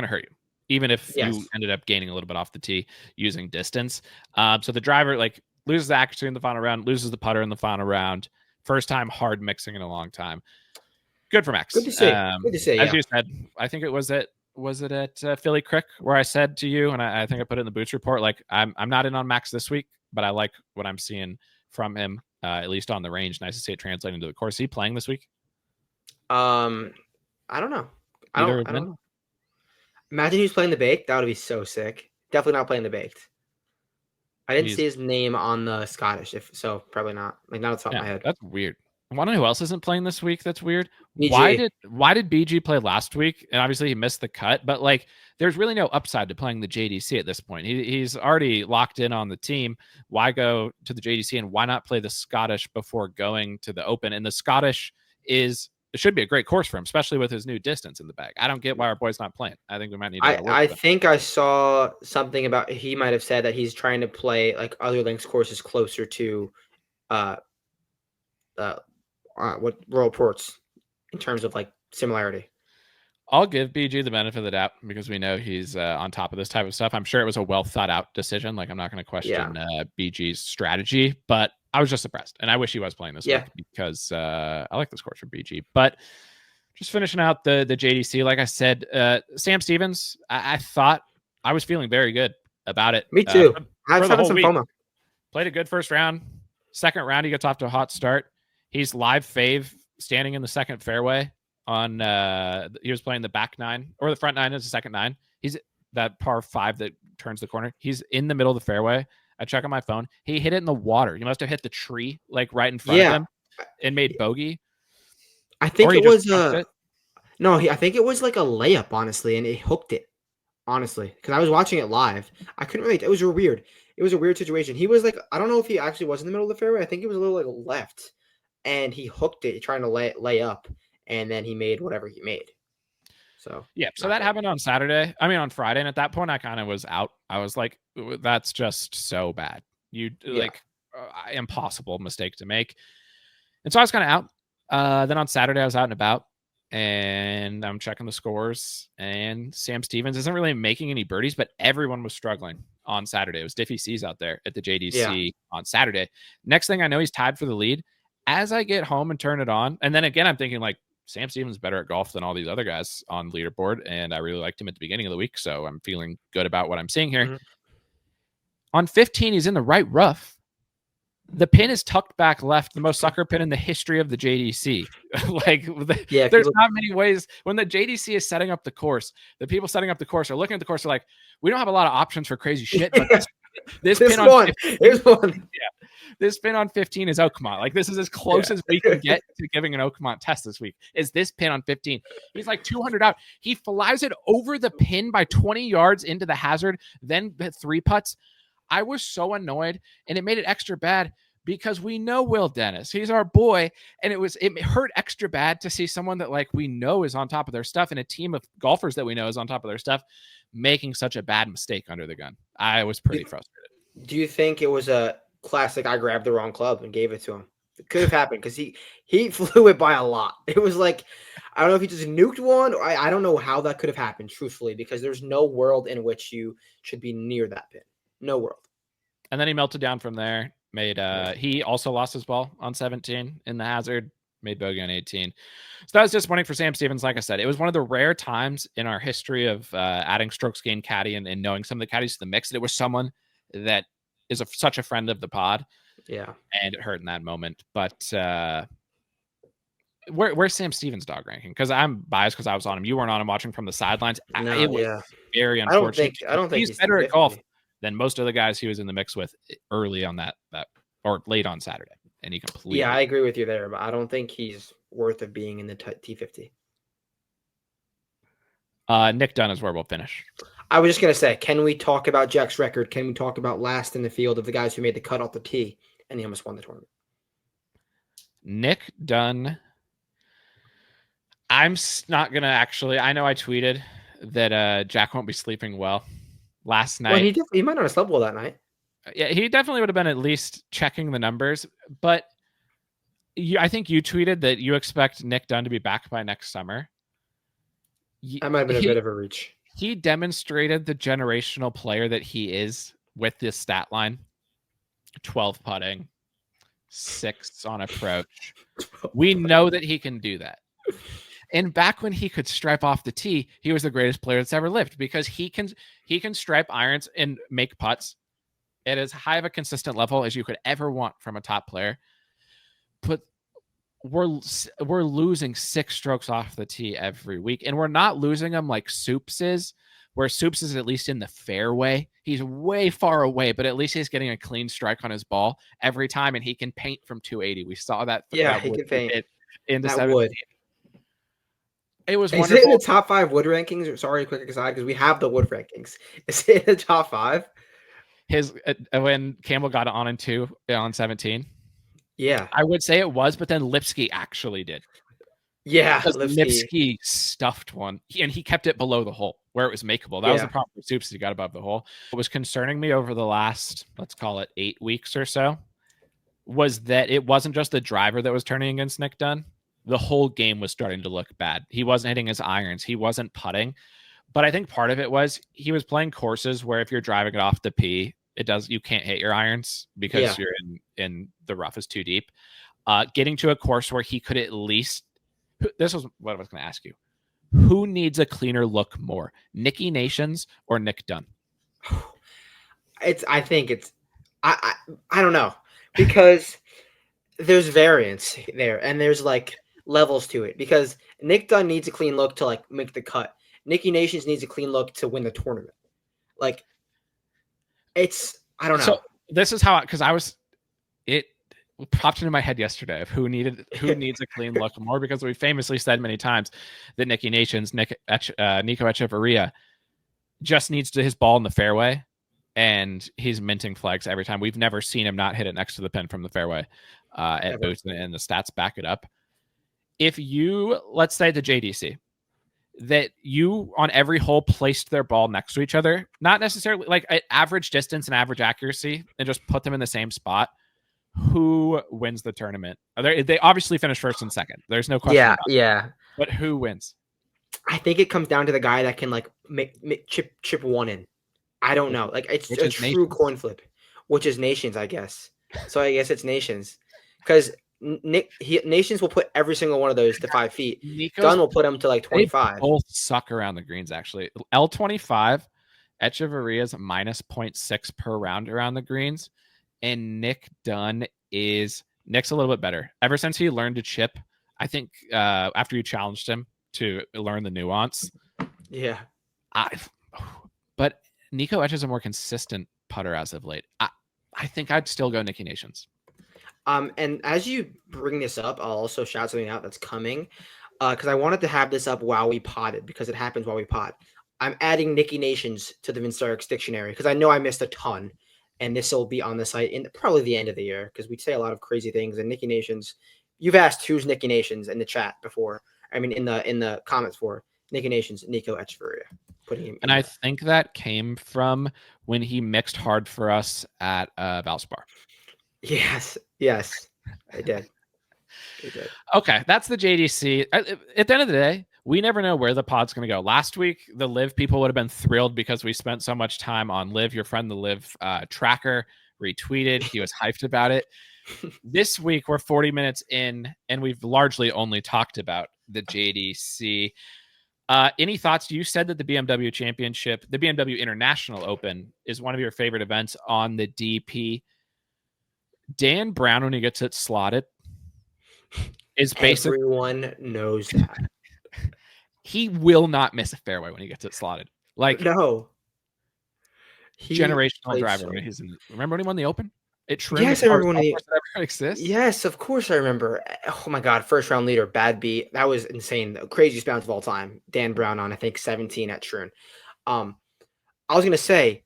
hurt you, even if you ended up gaining a little bit off the tee using distance. So the driver like loses the accuracy in the final round, loses the putter in the final round. First time hard mixing in a long time. Good for Max. Good to see. As you said, I think it was at Philly Crick where I said to you, and I think I put it in the Boots report, like I'm not in on Max this week, but I like what I'm seeing from him, at least on the range. Nice to see it translating to the course. Is he playing this week? I don't know. I don't know. Imagine he's playing the baked. That would be so sick. Definitely not playing the baked. I didn't see his name on the Scottish, probably not. Like not off the top of my head. That's weird. I wonder who else isn't playing this week. That's weird. BG. Why did BG play last week? And obviously he missed the cut, but like there's really no upside to playing the JDC at this point. He's already locked in on the team. Why go to the JDC and why not play the Scottish before going to the Open? And the Scottish it should be a great course for him, especially with his new distance in the bag. I don't get why our boy's not playing. I think we might need to I think I saw something about he might have said that he's trying to play like other links courses closer to what Royal Ports in terms of like similarity. I'll give BG the benefit of the doubt because we know he's on top of this type of stuff. I'm sure it was a well thought out decision. Like I'm not going to question BG's strategy, but I was just surprised, and I wish he was playing this week because I like this course for BG. But just finishing out the JDC, like I said, Sam Stevens, I thought I was feeling very good about it. Me too. I was having some FOMO. Played a good first round. Second round, he gets off to a hot start. He's live fave standing in the second fairway on he was playing the back 9 or the front 9 is the second 9. He's that par 5 that turns the corner. He's in the middle of the fairway. I check on my phone. He hit it in the water. He must have hit the tree like right in front of him and made bogey. I think it was I think it was like a layup, honestly, and it hooked it. Honestly, because I was watching it live. I couldn't really. It was a weird situation. He was like, I don't know if he actually was in the middle of the fairway. I think he was a little like left. And he hooked it trying to lay up, and then he made whatever he made. So that happened on Friday, and at that point I kind of was out. I was like, that's just so bad. Impossible mistake to make. And so I was kind of out. Then on Saturday I was out and about. and I'm checking the scores, and Sam Stevens isn't really making any birdies, but everyone was struggling on Saturday. It was Diffie C's out there at the JDC on Saturday. Next thing I know, he's tied for the lead. As I get home and turn it on, and then again, I'm thinking like, Sam Stevens is better at golf than all these other guys on leaderboard, and I really liked him at the beginning of the week, so I'm feeling good about what I'm seeing here. Mm-hmm. On 15, he's in the right rough. The pin is tucked back left, the most sucker pin in the history of the JDC. There's not many ways. When the JDC is setting up the course, the people setting up the course are looking at the course. They're like, we don't have a lot of options for crazy shit. But this pin on 15, here's one. Yeah, this pin on 15 is Oakmont. Like, this is as close as we can get to giving an Oakmont test this week. Is this pin on 15? He's like 200 out. He flies it over the pin by 20 yards into the hazard, then hit 3 putts. I was so annoyed, and it made it extra bad because we know Will Dennis. He's our boy, and it hurt extra bad to see someone that like we know is on top of their stuff, and a team of golfers that we know is on top of their stuff making such a bad mistake under the gun. I was pretty frustrated. Do you think it was a classic I grabbed the wrong club and gave it to him? It could have happened because he flew it by a lot. It was like, I don't know if he just nuked one, or I don't know how that could have happened, truthfully, because there's no world in which you should be near that pin. No world. And then he melted down from there. He also lost his ball on 17 in the hazard, made bogey on 18. So that was disappointing for Sam Stevens. Like I said, it was one of the rare times in our history of adding strokes gained caddy and knowing some of the caddies to the mix that it was someone that is such a friend of the pod. Yeah. And it hurt in that moment. But where's Sam Stevens' dog ranking? Because I'm biased because I was on him. You weren't on him watching from the sidelines. It was very unfortunate. I don't think he's better at golf than most of the guys he was in the mix with early on that or late on Saturday. And he completely. Yeah, I agree with you there, but I don't think he's worth of being in the T50. Nick Dunn is where we'll finish. I was just going to say, can we talk about Jack's record? Can we talk about last in the field of the guys who made the cut off the tee and he almost won the tournament? Nick Dunn. I'm not going to actually. I know I tweeted that Jack won't be sleeping well last night. Well, he might not have slept well that night. Yeah, he definitely would have been at least checking the numbers. But I think you tweeted that you expect Nick Dunn to be back by next summer. That might have been a bit of a reach. He demonstrated the generational player that he is with this stat line. 12 putting, 6 on approach. We know that he can do that. And back when he could stripe off the tee, he was the greatest player that's ever lived because he can stripe irons and make putts at as high of a consistent level as you could ever want from a top player. But we're losing 6 strokes off the tee every week, and we're not losing them like Soups is, where Soups is at least in the fairway. He's way far away, but at least he's getting a clean strike on his ball every time, and he can paint from 280. We saw that. Yeah, he can paint into 17. It was wonderful. Is it in the top 5 wood rankings? Sorry, quick aside, because we have the wood rankings. Is it in the top 5? His when Campbell got on in 2 on 17. Yeah, I would say it was, but then Lipsky actually did. Yeah, Lipsky stuffed one, and he kept it below the hole where it was makeable. That was the problem with Soups. He got above the hole. What was concerning me over the last, let's call it 8 weeks or so, was that it wasn't just the driver that was turning against Nick Dunn. The whole game was starting to look bad. He wasn't hitting his irons. He wasn't putting. But I think part of it was he was playing courses where if you're driving it off the P, you can't hit your irons because you're in the rough is too deep. Getting to a course where he could at least, this was what I was going to ask you. Who needs a cleaner look more, Nicky Nations or Nick Dunn? I don't know, because there's variance there and there's like levels to it, because Nick Dunn needs a clean look to like make the cut. Nicky Nations needs a clean look to win the tournament. Like, I don't know. So this is how, because it popped into my head yesterday of who needs a clean look more, because we famously said many times that Nicky Nations, Nico Echeverria just needs his ball in the fairway, and he's minting flags every time. We've never seen him not hit it next to the pin from the fairway at Boost, and the stats back it up. If you, let's say the JDC, that you on every hole placed their ball next to each other, not necessarily like at average distance and average accuracy, and just put them in the same spot, who wins the tournament? They obviously finish first and second. There's no question. Yeah. But who wins? I think it comes down to the guy that can like make chip one in. I don't know. Like it's Which a is true Nations. coin flip, which is Nations, I guess. So I guess it's Nations, because Nations will put every single one of those to 5 feet. Nico's, Dunn will put them to like they 25. both suck around the greens, actually. L25, Echeverria's minus 0.6 per round around the greens. And Nick Dunn Nick's a little bit better. Ever since he learned to chip, I think after you challenged him to learn the nuance. Yeah. But Nico Etch is a more consistent putter as of late. I think I'd still go Nicky Nations. And as you bring this up, I'll also shout something out that's coming, because I wanted to have this up while we potted, because it happens while we pot. I'm adding Nicky Nations to the Vinstarix dictionary because I know I missed a ton, and this will be on the site in probably the end of the year, because we say a lot of crazy things. And Nicky Nations, you've asked who's Nicky Nations in the chat before. I mean, in the comments for Nicky Nations, Nico Echeverria. And I think that came from when he mixed hard for us at Valspar. Yes, I did. Okay, that's the JDC. At the end of the day, we never know where the pod's going to go. Last week, the Live people would have been thrilled because we spent so much time on Live. Your friend, the Live tracker, retweeted. He was hyped about it. This week, we're 40 minutes in, and we've largely only talked about the JDC. Any thoughts? You said that the BMW Championship, the BMW International Open, is one of your favorite events on the DP. Dan Brown, when he gets it slotted, is basically... Everyone knows that. He will not miss a fairway when he gets it slotted. Like, no. Generational driver. So. When he's in, remember when he won the Open? It trimmed. Yes, I remember when he exists. Yes, of course I remember. Oh my God, first round leader, bad beat. That was insane. The craziest bounce of all time. Dan Brown on, I think, 17 at Troon. I was gonna say,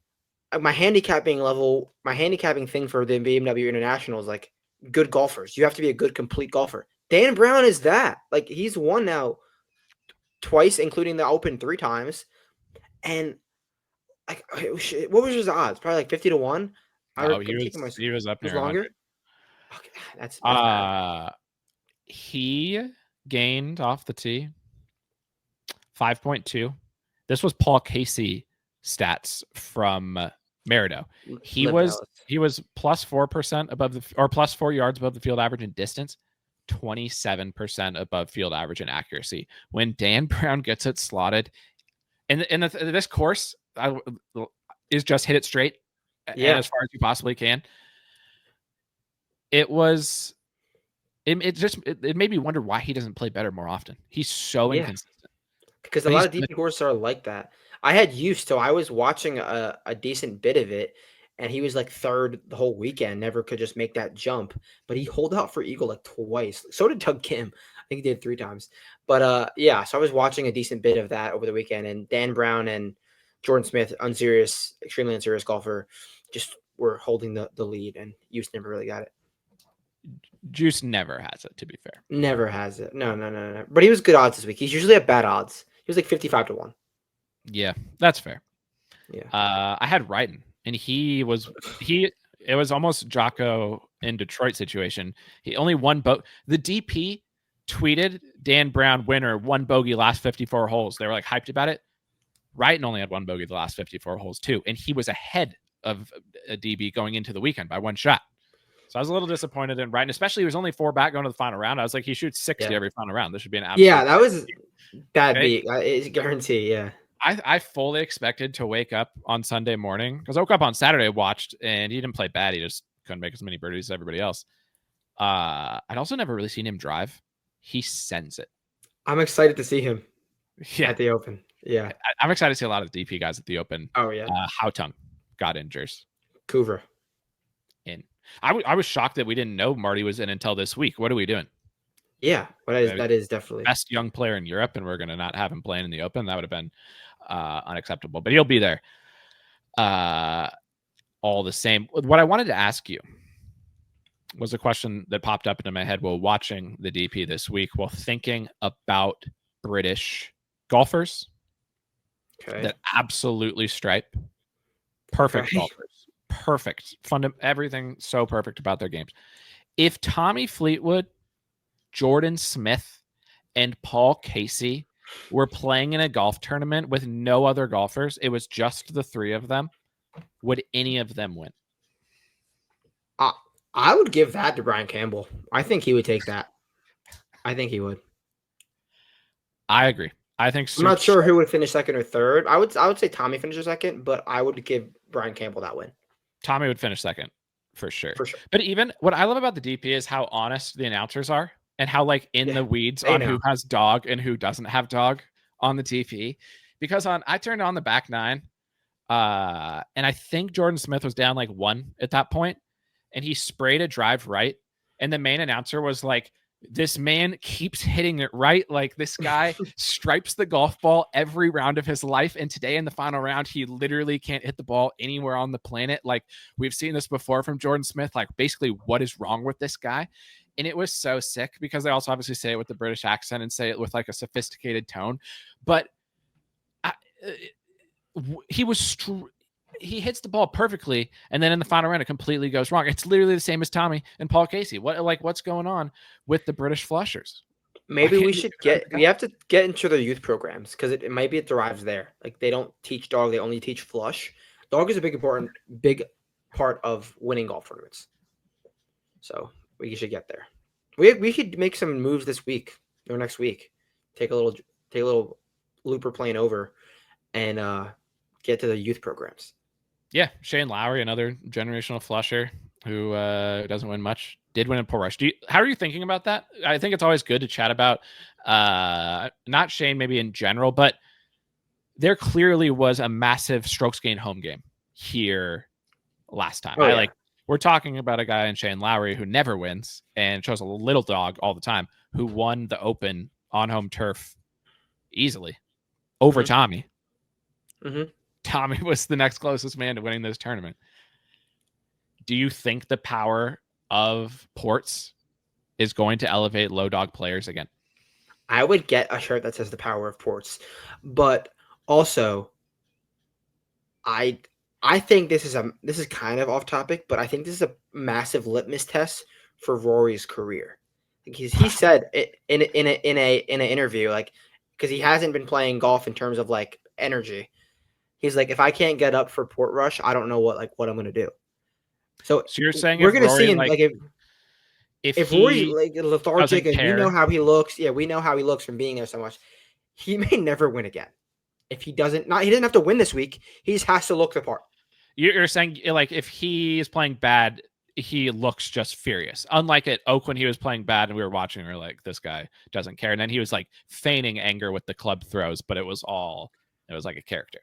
my handicapping thing for the BMW International is like good golfers. You have to be a good complete golfer. Dan Brown is that. Like, he's won now twice, including the Open 3 times. And like, what was his odds? Probably like 50 to 1. Oh, he was up near longer. Okay, that's he gained off the tee 5.2. This was Paul Casey stats from Merido. He was plus 4% above plus 4 yards above the field average in distance, 27% above field average in accuracy. When Dan Brown gets it slotted, and this course is just hit it straight, and as far as you possibly can. It made me wonder why he doesn't play better more often. He's so inconsistent. Because a lot of DP courses are like that. I had used to. I was watching a decent bit of it, and he was like third the whole weekend. Never could just make that jump. But he holed out for eagle like twice. So did Doug Kim. I think he did 3 times. But so I was watching a decent bit of that over the weekend. And Dan Brown and Jordan Smith, extremely unserious golfer, just were holding the lead, and Juice never really got it. Juice never has it, to be fair. Never has it. No. But he was good odds this week. He's usually at bad odds. He was like 55 to 1. Yeah, that's fair. Yeah. I had Wrighton, and it was almost Jocko in Detroit situation. He only won the DP tweeted Dan Brown winner, 1 bogey last 54 holes. They were like hyped about it. Wrighton only had 1 bogey the last 54 holes too, and he was ahead of a DB going into the weekend by 1 shot. So I was a little disappointed in Wrighton, especially he was only 4 back going to the final round. I was like, he shoots 60 every final round. This should be an absolute. Yeah, that was bad beat. It's guarantee. Yeah. I fully expected to wake up on Sunday morning, because I woke up on Saturday, watched, and he didn't play bad. He just couldn't make as many birdies as everybody else. I'd also never really seen him drive. He sends it. I'm excited to see him at the Open. Yeah. I'm excited to see a lot of the DP guys at the Open. Oh, yeah. Houghton got injured. Coover. In. I was shocked that we didn't know Marty was in until this week. What are we doing? Yeah, that is definitely best young player in Europe, and we're going to not have him playing in the Open. That would have been unacceptable, but he'll be there. All the same. What I wanted to ask you was a question that popped up into my head while watching the DP this week, while thinking about British golfers that absolutely stripe. Perfect golfers. Perfect. Everything so perfect about their games. If Tommy Fleetwood, Jordan Smith, and Paul Casey were playing in a golf tournament with no other golfers, it was just the three of them, would any of them win? I would give that to Brian Campbell. I think he would take that. I think he would. I agree. I think I'm not sure who would finish second or third. I would say Tommy finishes second, but I would give Brian Campbell that win. Tommy would finish second for sure. For sure. But even what I love about the DP is how honest the announcers are and how like in the weeds on who has dog and who doesn't have dog on the DP. Because I turned on the back nine, and I think Jordan Smith was down like 1 at that point, and he sprayed a drive right, and the main announcer was like, this man keeps hitting it right. Like this guy stripes the golf ball every round of his life. And today in the final round, he literally can't hit the ball anywhere on the planet. Like we've seen this before from Jordan Smith. Like basically what is wrong with this guy? And it was so sick because they also obviously say it with the British accent and say it with like a sophisticated tone. But he hits the ball perfectly, and then in the final round it completely goes wrong. It's literally the same as Tommy and Paul Casey. What's going on with the British flushers? Maybe we have to get into their youth programs because it might be it derives there. Like they don't teach dog, they only teach flush. Dog is a big part of winning golf tournaments. So we should get there. We could make some moves this week or next week. Take a little looper plane over and get to the youth programs. Yeah, Shane Lowry, another generational flusher who doesn't win much, did win in Portrush. How are you thinking about that? I think it's always good to chat about not Shane maybe in general, but there clearly was a massive strokes gained home game here last time. We're talking about a guy in Shane Lowry who never wins and shows a little dog all the time, who won the Open on home turf easily over Tommy. Mm-hmm. Tommy was the next closest man to winning this tournament. Do you think the power of Ports is going to elevate low dog players again? I would get a shirt that says the power of Ports, but also I think this is kind of off topic, but I think this is a massive litmus test for Rory's career. He said in an interview, like, because he hasn't been playing golf in terms of like energy. He's like, if I can't get up for Portrush, I don't know what I'm going to do. So you're saying we're going to see him like if Rory like lethargic and we know how he looks. Yeah, we know how he looks from being there so much. He may never win again. If he doesn't have to win this week. He just has to look the part. You're saying like if he is playing bad, he looks just furious. Unlike at Oak when he was playing bad and we were watching, we were like, this guy doesn't care. And then he was like feigning anger with the club throws, but it was like a character.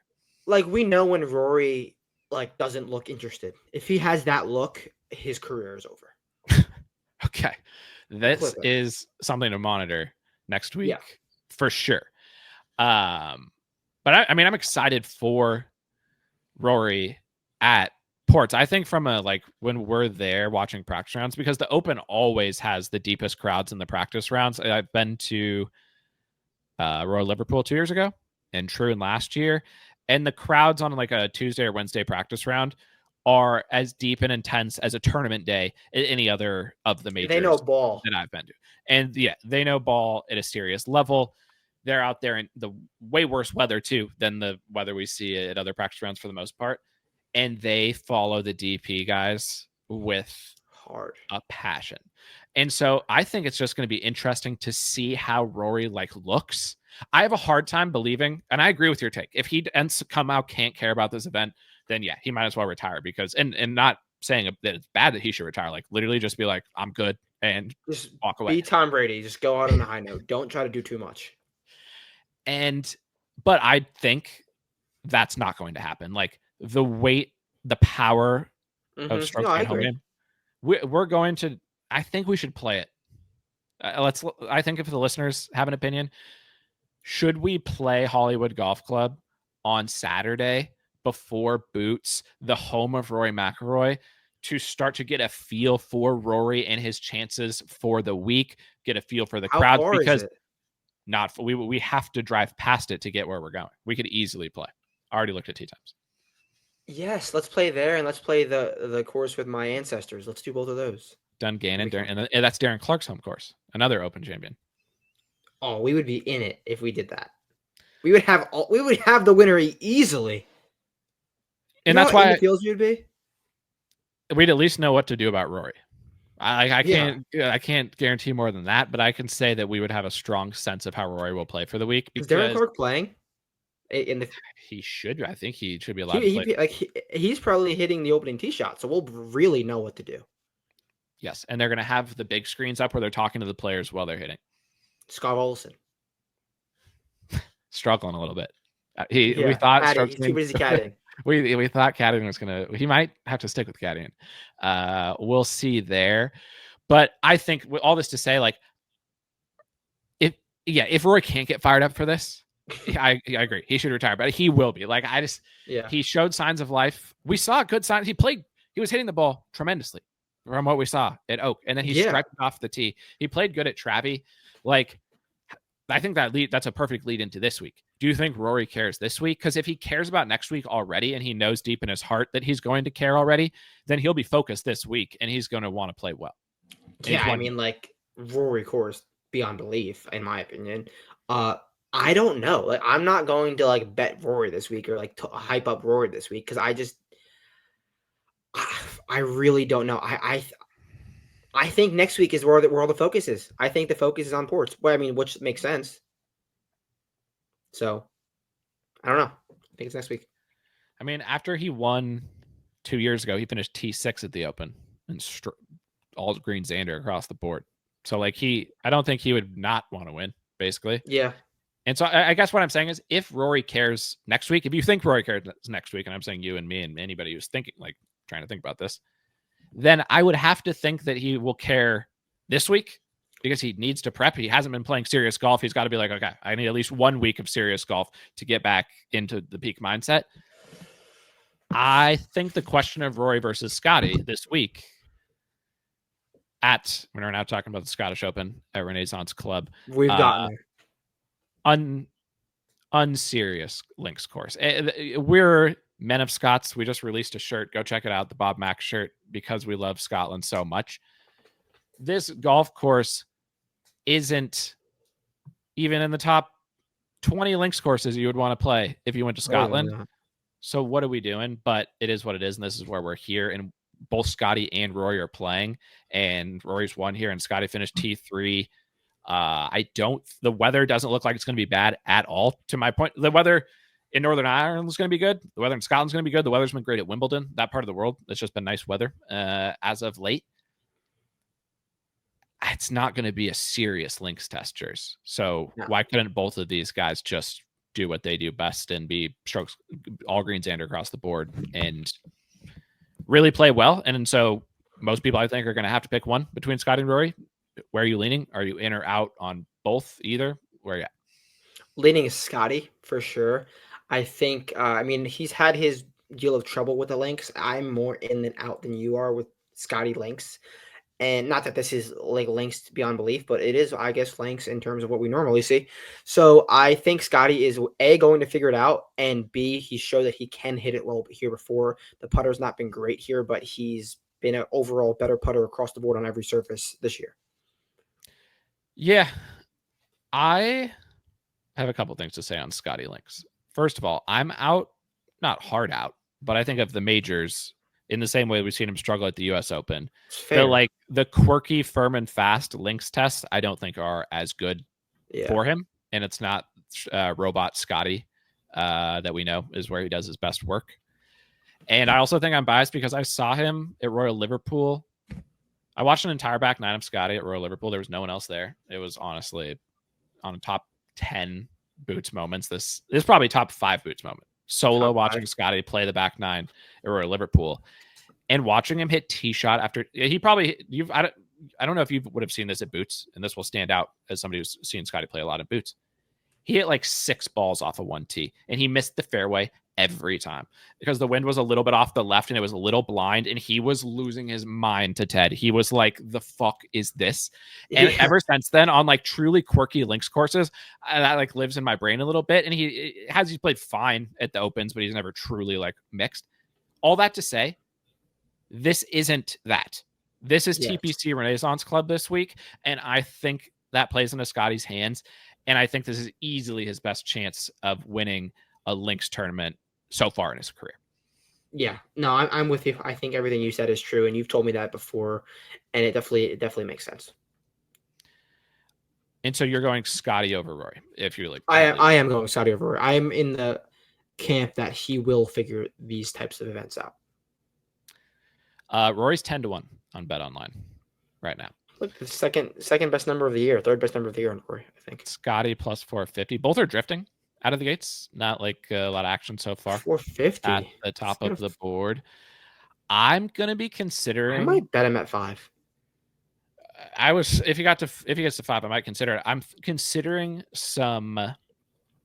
Like we know when Rory like doesn't look interested. If he has that look, his career is over. Okay. This is something to monitor next week for sure. But I'm excited for Rory at Ports. I think from when we're there watching practice rounds, because the Open always has the deepest crowds in the practice rounds. I've been to Royal Liverpool 2 years ago and Troon last year. And the crowds on like a Tuesday or Wednesday practice round are as deep and intense as a tournament day at any other of the majors. They know ball that I've been to. And yeah, they know ball at a serious level. They're out there in the way worse weather too than the weather we see at other practice rounds for the most part. And they follow the DP guys with a passion. And so I think it's just going to be interesting to see how Rory looks. I have a hard time believing, and I agree with your take. If he somehow can't care about this event, then yeah, he might as well retire because, and not saying that it's bad that he should retire, like literally just be like, I'm good and just walk away. Be Tom Brady. Just go out on a high note. Don't try to do too much. But I think that's not going to happen. Like the weight, the power of strokes gained home game. We're going to, I think we should play it. I think if the listeners have an opinion, should we play Hollywood Golf Club on Saturday before Boots, the home of Rory McIlroy, to start to get a feel for Rory and his chances for the week, get a feel for the crowd? Because we have to drive past it to get where we're going. We could easily play. I already looked at tee times. Yes, let's play there, and let's play the course with my ancestors. Let's do both of those. Dungannon, and that's Darren Clark's home course, another Open champion. Oh, we would be in it if we did that. We would have the winner easily. You And know that's how in the why fields you'd be? we'd at least know what to do about Rory. I Yeah. can't guarantee more than that, but I can say that we would have a strong sense of how Rory will play for the week Is Darren because Clark playing? In the he should. I think he should be allowed to play. he's probably hitting the opening tee shot, so we'll really know what to do. Yes, and they're going to have the big screens up where they're talking to the players while they're hitting. Scott Olson struggling a little bit. We Yeah, thought he's too busy caddying. we thought caddying was gonna. He might have to stick with caddying. We'll see there, but I think with all this to say, like, if Rory can't get fired up for this, I agree. He should retire, but he will be. Like, he showed signs of life. We saw good signs. He was hitting the ball tremendously from what we saw at Oak, and then he striped off the tee. He played good at Travie. Like, I think that's a perfect lead into this week. Do you think Rory cares this week? Because if he cares about next week already, and he knows deep in his heart that he's going to care already, then he'll be focused this week, and he's going to want to play well. Yeah, I mean, like, Rory cares beyond belief, in my opinion. I don't know. Like, I'm not going to like bet Rory this week or like hype up Rory this week because I really don't know. I think next week is where all the focus is. I think the focus is on Ports. Well, I mean, which makes sense. So, I don't know. I think it's next week. I mean, after he won 2 years ago, he finished T6 at the Open and all green Xander across the board. So, like, I don't think he would not want to win, basically. Yeah. And so I guess what I'm saying is if Rory cares next week, if you think Rory cares next week, and I'm saying you and me and anybody who's thinking, like, trying to think about this, then I would have to think that he will care this week because he needs to prep. He hasn't been playing serious golf. He's got to be like, okay, I need at least 1 week of serious golf to get back into the peak mindset. I think the question of Rory versus Scottie this week we're now talking about the Scottish Open at Renaissance Club. We've gotten there. Unserious links course. We're Men of Scots. We just released a shirt. Go check it out, the Bob Mack shirt, because we love Scotland so much. This golf course isn't even in the top 20 links courses you would want to play if you went to Scotland. So what are we doing? But it is what it is, and this is where we're here. And both Scottie and Rory are playing, and Rory's won here, and Scottie finished T3. The weather doesn't look like it's going to be bad at all. To my point, the weather in Northern Ireland is going to be good. The weather in Scotland's going to be good. The weather's been great at Wimbledon, that part of the world. It's just been nice weather as of late. It's not going to be a serious links testers. So why couldn't both of these guys just do what they do best and be strokes all green Xander across the board and really play well? And so most people, I think, are going to have to pick one between Scottie and Rory. Where are you leaning? Are you in or out on both, either? Where are you at? Leaning Scottie for sure. I think, I mean, he's had his deal of trouble with the links. I'm more in than out than you are with Scottie links. And not that this is like links beyond belief, but it is, I guess, links in terms of what we normally see. So I think Scottie is A, going to figure it out, and B, he showed that he can hit it well here before. The putter's not been great here, but he's been an overall better putter across the board on every surface this year. Yeah. I have a couple things to say on Scottie links. First of all, I'm out, not hard out, but I think of the majors in the same way we've seen him struggle at the U.S. Open. The quirky, firm, and fast links tests, I don't think are as good for him. And it's not robot Scottie that we know is where he does his best work. And I also think I'm biased because I saw him at Royal Liverpool. I watched an entire back nine of Scottie at Royal Liverpool. There was no one else there. It was honestly on a top 10 Boots moments. This is probably top 5 Boots moment. Solo watching Scottie play the back nine at Royal Liverpool and watching him hit tee shot after I don't know if you would have seen this at Boots, and this will stand out as somebody who's seen Scottie play a lot of Boots. He hit like 6 balls off of one tee, and he missed the fairway every time because the wind was a little bit off the left and it was a little blind, and he was losing his mind to Ted. He was like, the fuck is this? And ever since then, on like truly quirky links courses, that like lives in my brain a little bit. And he's played fine at the Opens, but he's never truly like mixed. All that to say, this isn't that. This is TPC Renaissance Club this week, and I think that plays into Scottie's hands. And I think this is easily his best chance of winning a links tournament so far in his career. Yeah, no, I'm with you. I think everything you said is true, and you've told me that before, and it definitely makes sense. And so you're going Scottie over Rory if you're like I am going Scottie over Rory. I am in the camp that he will figure these types of events out. Rory's 10-1 on Bet Online right now. Look, the second best number of the year, third best number of the year on Rory, I think. Scottie plus 450. Both are drifting out of the gates. Not like a lot of action so far. 450 at the top of the board. I'm gonna be considering. I might bet him at 5. If he gets to 5, I might consider it. I'm considering some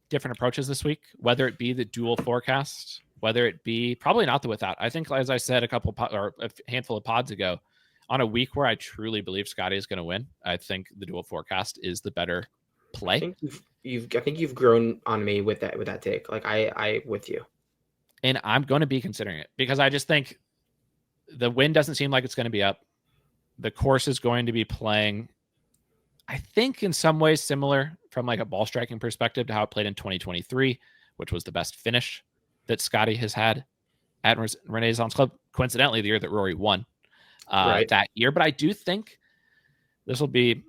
different approaches this week, whether it be the dual forecast, whether it be probably not the without. I think, as I said a handful of pods ago, on a week where I truly believe Scottie is going to win, I think the dual forecast is the better play. I think you've grown on me with that take. Like I with you. And I'm going to be considering it because I just think the wind doesn't seem like it's going to be up. The course is going to be playing, I think, in some ways similar from like a ball striking perspective to how it played in 2023, which was the best finish that Scottie has had at Renaissance Club. Coincidentally, the year that Rory won that year. But I do think this will be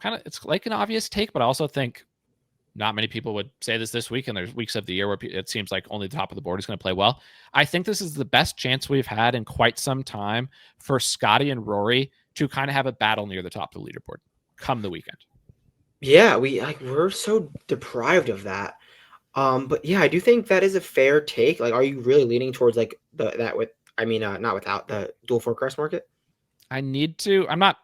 it's like an obvious take, but I also think not many people would say this week, and there's weeks of the year where it seems like only the top of the board is going to play well. I think this is the best chance we've had in quite some time for Scottie and Rory to kind of have a battle near the top of the leaderboard come the weekend. Yeah, we're so deprived of that. But yeah, I do think that is a fair take. Like, are you really leaning towards like not without the dual forecast market? I need to. I'm not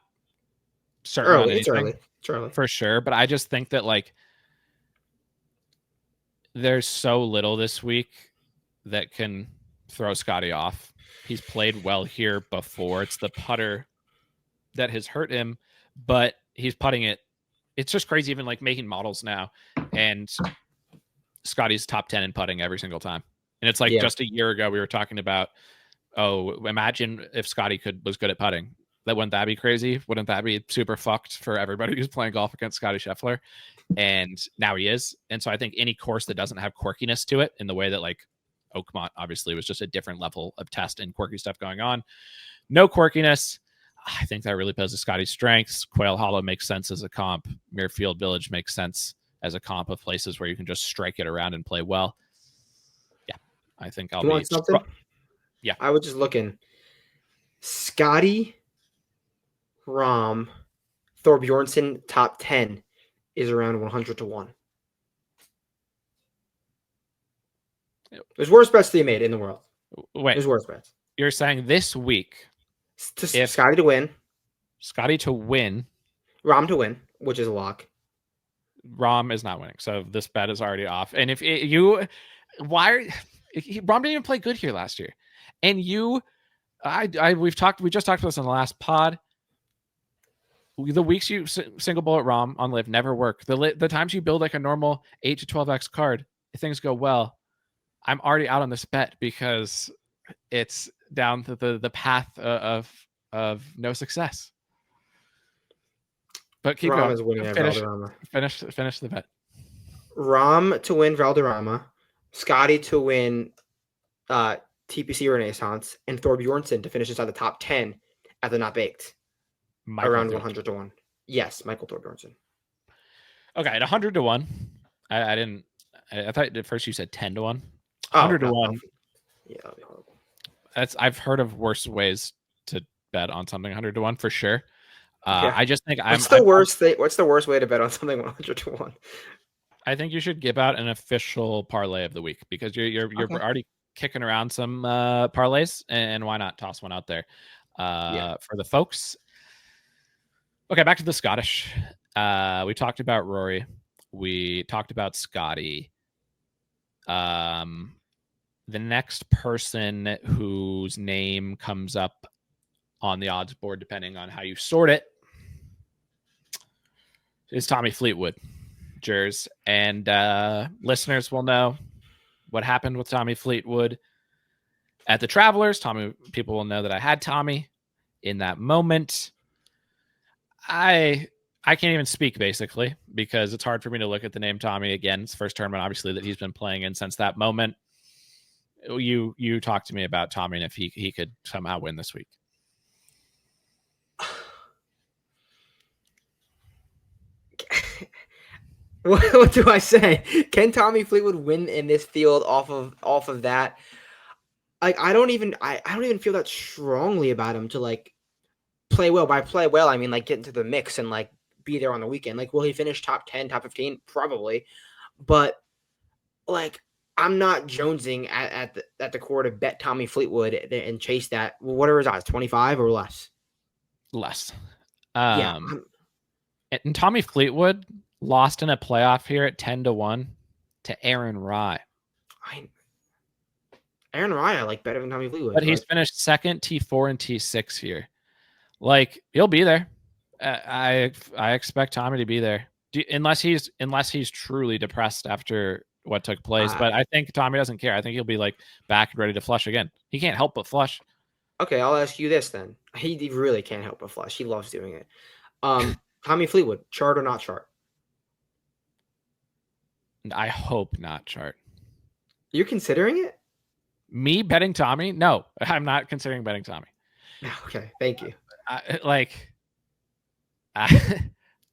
certain on anything. It's early for sure, but I just think that like there's so little this week that can throw Scottie off. He's played well here before. It's the putter that has hurt him, but he's putting it. It's just crazy, even like making models now. And Scottie's top 10 in putting every single time. And it's like just a year ago, we were talking about, imagine if Scottie was good at putting. Wouldn't that be crazy? Wouldn't that be super fucked for everybody who's playing golf against Scottie Scheffler? And now he is. And so I think any course that doesn't have quirkiness to it in the way that like Oakmont obviously was just a different level of test and quirky stuff going on. No quirkiness. I think that really plays to Scottie's strengths. Quail Hollow makes sense as a comp. Muirfield Village makes sense as a comp of places where you can just strike it around and play well. Yeah, I think I'll want something? Yeah. I was just looking. Scottie, Rahm, Thorbjornsen top 10 is around 100 to 1. There's worse bets to be made in the world. Wait, there's worse bets. You're saying this week, if Scottie to win, Rahm to win, which is a lock. Rahm is not winning, so this bet is already off. And if Rahm didn't even play good here last year, and we just talked about this on the last pod. The weeks you single bullet Rahm on live never work. The times you build like a normal 8 to 12x card, if things go well, I'm already out on this bet because it's down the path of no success. But keep Rahm going. Is winning Valderrama. Finish the bet. Rahm to win Valderrama, Scottie to win TPC Renaissance, and Thorbjornsen to finish inside the top 10 at the Not Baked. Around 100 to 1. Yes, Michael Thorbjornsen. Okay, at 100 to 1. I thought at first you said 10 to 1. 100 to 1. Yeah, that'd be horrible. I've heard of worse ways to bet on something 100 to 1 for sure. I just think What's the worst way to bet on something 100 to 1? I think you should give out an official parlay of the week because you're already kicking around some parlays, and why not toss one out there for the folks. Okay, back to the Scottish. We talked about Rory. We talked about Scottie. The next person whose name comes up on the odds board, depending on how you sort it, is Tommy Fleetwood. Jers. And listeners will know what happened with Tommy Fleetwood at the Travelers. People will know that I had Tommy in that moment. I I can't even speak basically because it's hard for me to look at the name Tommy again. It's the first tournament, obviously, that he's been playing in since that moment. You talked to me about Tommy and if he could somehow win this week. What do I say? Can Tommy Fleetwood win in this field off of that? Like I don't even feel that strongly about him to like play well. By play well, I mean like get into the mix and like be there on the weekend. Like will he finish top 10, top 15? Probably. But like I'm not jonesing at the core to bet Tommy Fleetwood and chase that. What are his odds? 25 or less? Less. Yeah. And Tommy Fleetwood lost in a playoff here at 10-1 to Aaron Rai. Aaron Rai I like better than Tommy Fleetwood. But he's finished second T4 and T6 here. Like he'll be there. I expect Tommy to be there. Unless he's truly depressed after what took place. But I think Tommy doesn't care. I think he'll be like back and ready to flush again. He can't help but flush. Okay, I'll ask you this then. He really can't help but flush. He loves doing it. Tommy Fleetwood, chart or not chart? I hope not chart. You're considering it? Me betting Tommy? No, I'm not considering betting Tommy. Okay, thank you.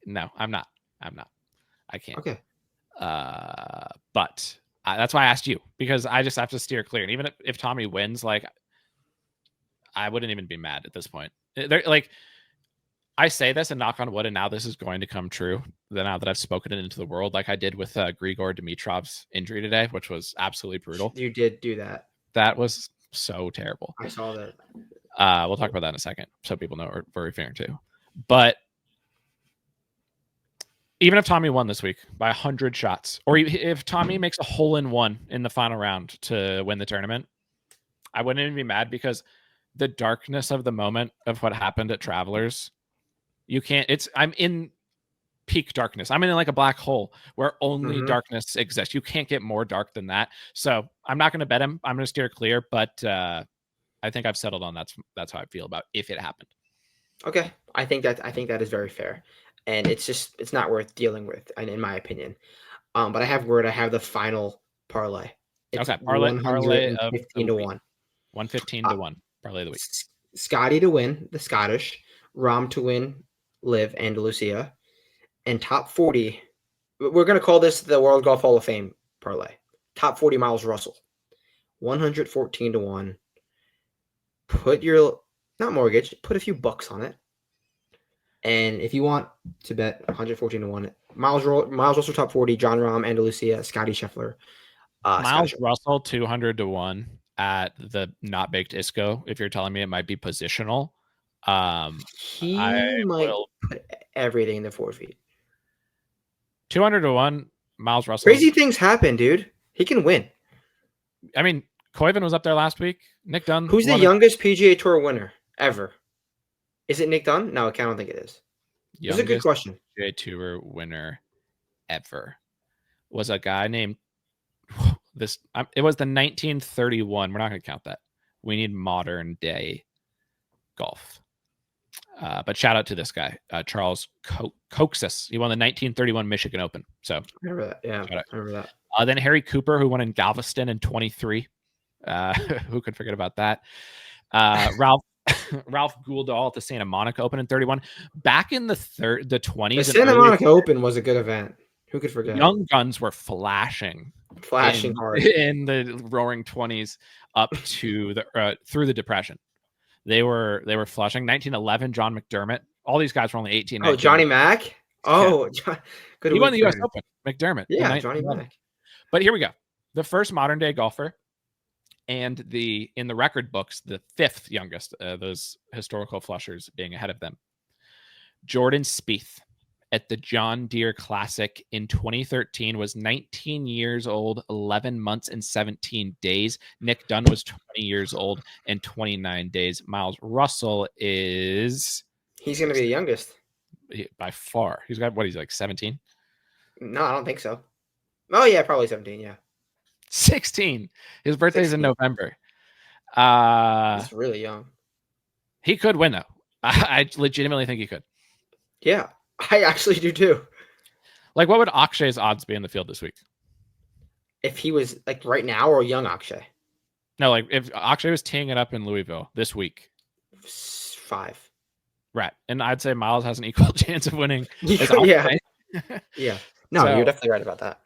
No, I'm not. I can't. Okay. But that's why I asked you because I just have to steer clear. And even if Tommy wins, like I wouldn't even be mad at this point. Like I say this and knock on wood, and now this is going to come true. Now that I've spoken it into the world, like I did with Grigor Dimitrov's injury today, which was absolutely brutal. You did do that. That was so terrible. I saw that. We'll talk about that in a second, so people know what we're referring to. But even if Tommy won this week by 100 shots, or if Tommy makes a hole-in-one in the final round to win the tournament, I wouldn't even be mad because the darkness of the moment of what happened at Travelers, I'm in peak darkness. I'm in like a black hole where only darkness exists. You can't get more dark than that. So I'm not going to bet him. I'm going to steer clear, but I think I've settled on that's how I feel about if it happened. Okay. I think that is very fair. And it's not worth dealing with, in my opinion. But I have the final parlay. It's okay, parlay of 115 to 1. 115 to 1 parlay of the week. Scottie to win the Scottish, Rahm to win Live Andalusia, and top 40. We're gonna call this the World Golf Hall of Fame parlay. Top 40 Miles Russell, 114 to 1. Put your not mortgage, put a few bucks on it. And if you want to bet 114 to 1, Miles Russell top 40, John Rahm, Andalusia, Scottie Scheffler. Miles Russell 200 to 1 at the not baked ISCO. If you're telling me it might be positional, he might put everything in the 4 feet. 200 to 1, Miles Russell. Crazy things happen, dude. He can win. I mean, Koiven was up there last week. Nick Dunn. Who's the youngest PGA Tour winner ever? Is it Nick Dunn? No, I don't think it is. It's a good question. PGA Tour winner ever was a guy named this. It was the 1931. We're not going to count that. We need modern day golf. But shout out to this guy, Charles Coxis. He won the 1931 Michigan Open. So remember that. Yeah, I remember that. Then Harry Cooper, who won in Galveston in 23. Who could forget about that? Ralph Gouldall at the Santa Monica Open in 31. Back in the 20s. The Santa Monica Open was a good event. Who could forget? Young guns were flashing hard in the roaring 20s up to the through the Depression. They were flushing. 1911, John McDermott. All these guys were only 18. Oh, Johnny Mack. Oh, yeah. Good. He won the U.S. Open. McDermott. Yeah, Johnny Mack. But here we go. The first modern day golfer, and in the record books, the fifth youngest. Those historical flushers being ahead of them. Jordan Spieth at the John Deere Classic in 2013 was 19 years old, 11 months and 17 days. Nick Dunn was 20 years old and 29 days. Miles Russell he's going to be the youngest by far. He's got he's like 17? No, I don't think so. Oh yeah, probably 17. Yeah. 16. His birthday's in November. He's really young. He could win though. I legitimately think he could. Yeah. I actually do too. Like, what would Akshay's odds be in the field this week? If he was like right now or young Akshay? No, like if Akshay was teeing it up in Louisville this week. 5. Right. And I'd say Miles has an equal chance of winning as Yeah. Akshay. Yeah. No, So, you're definitely right about that.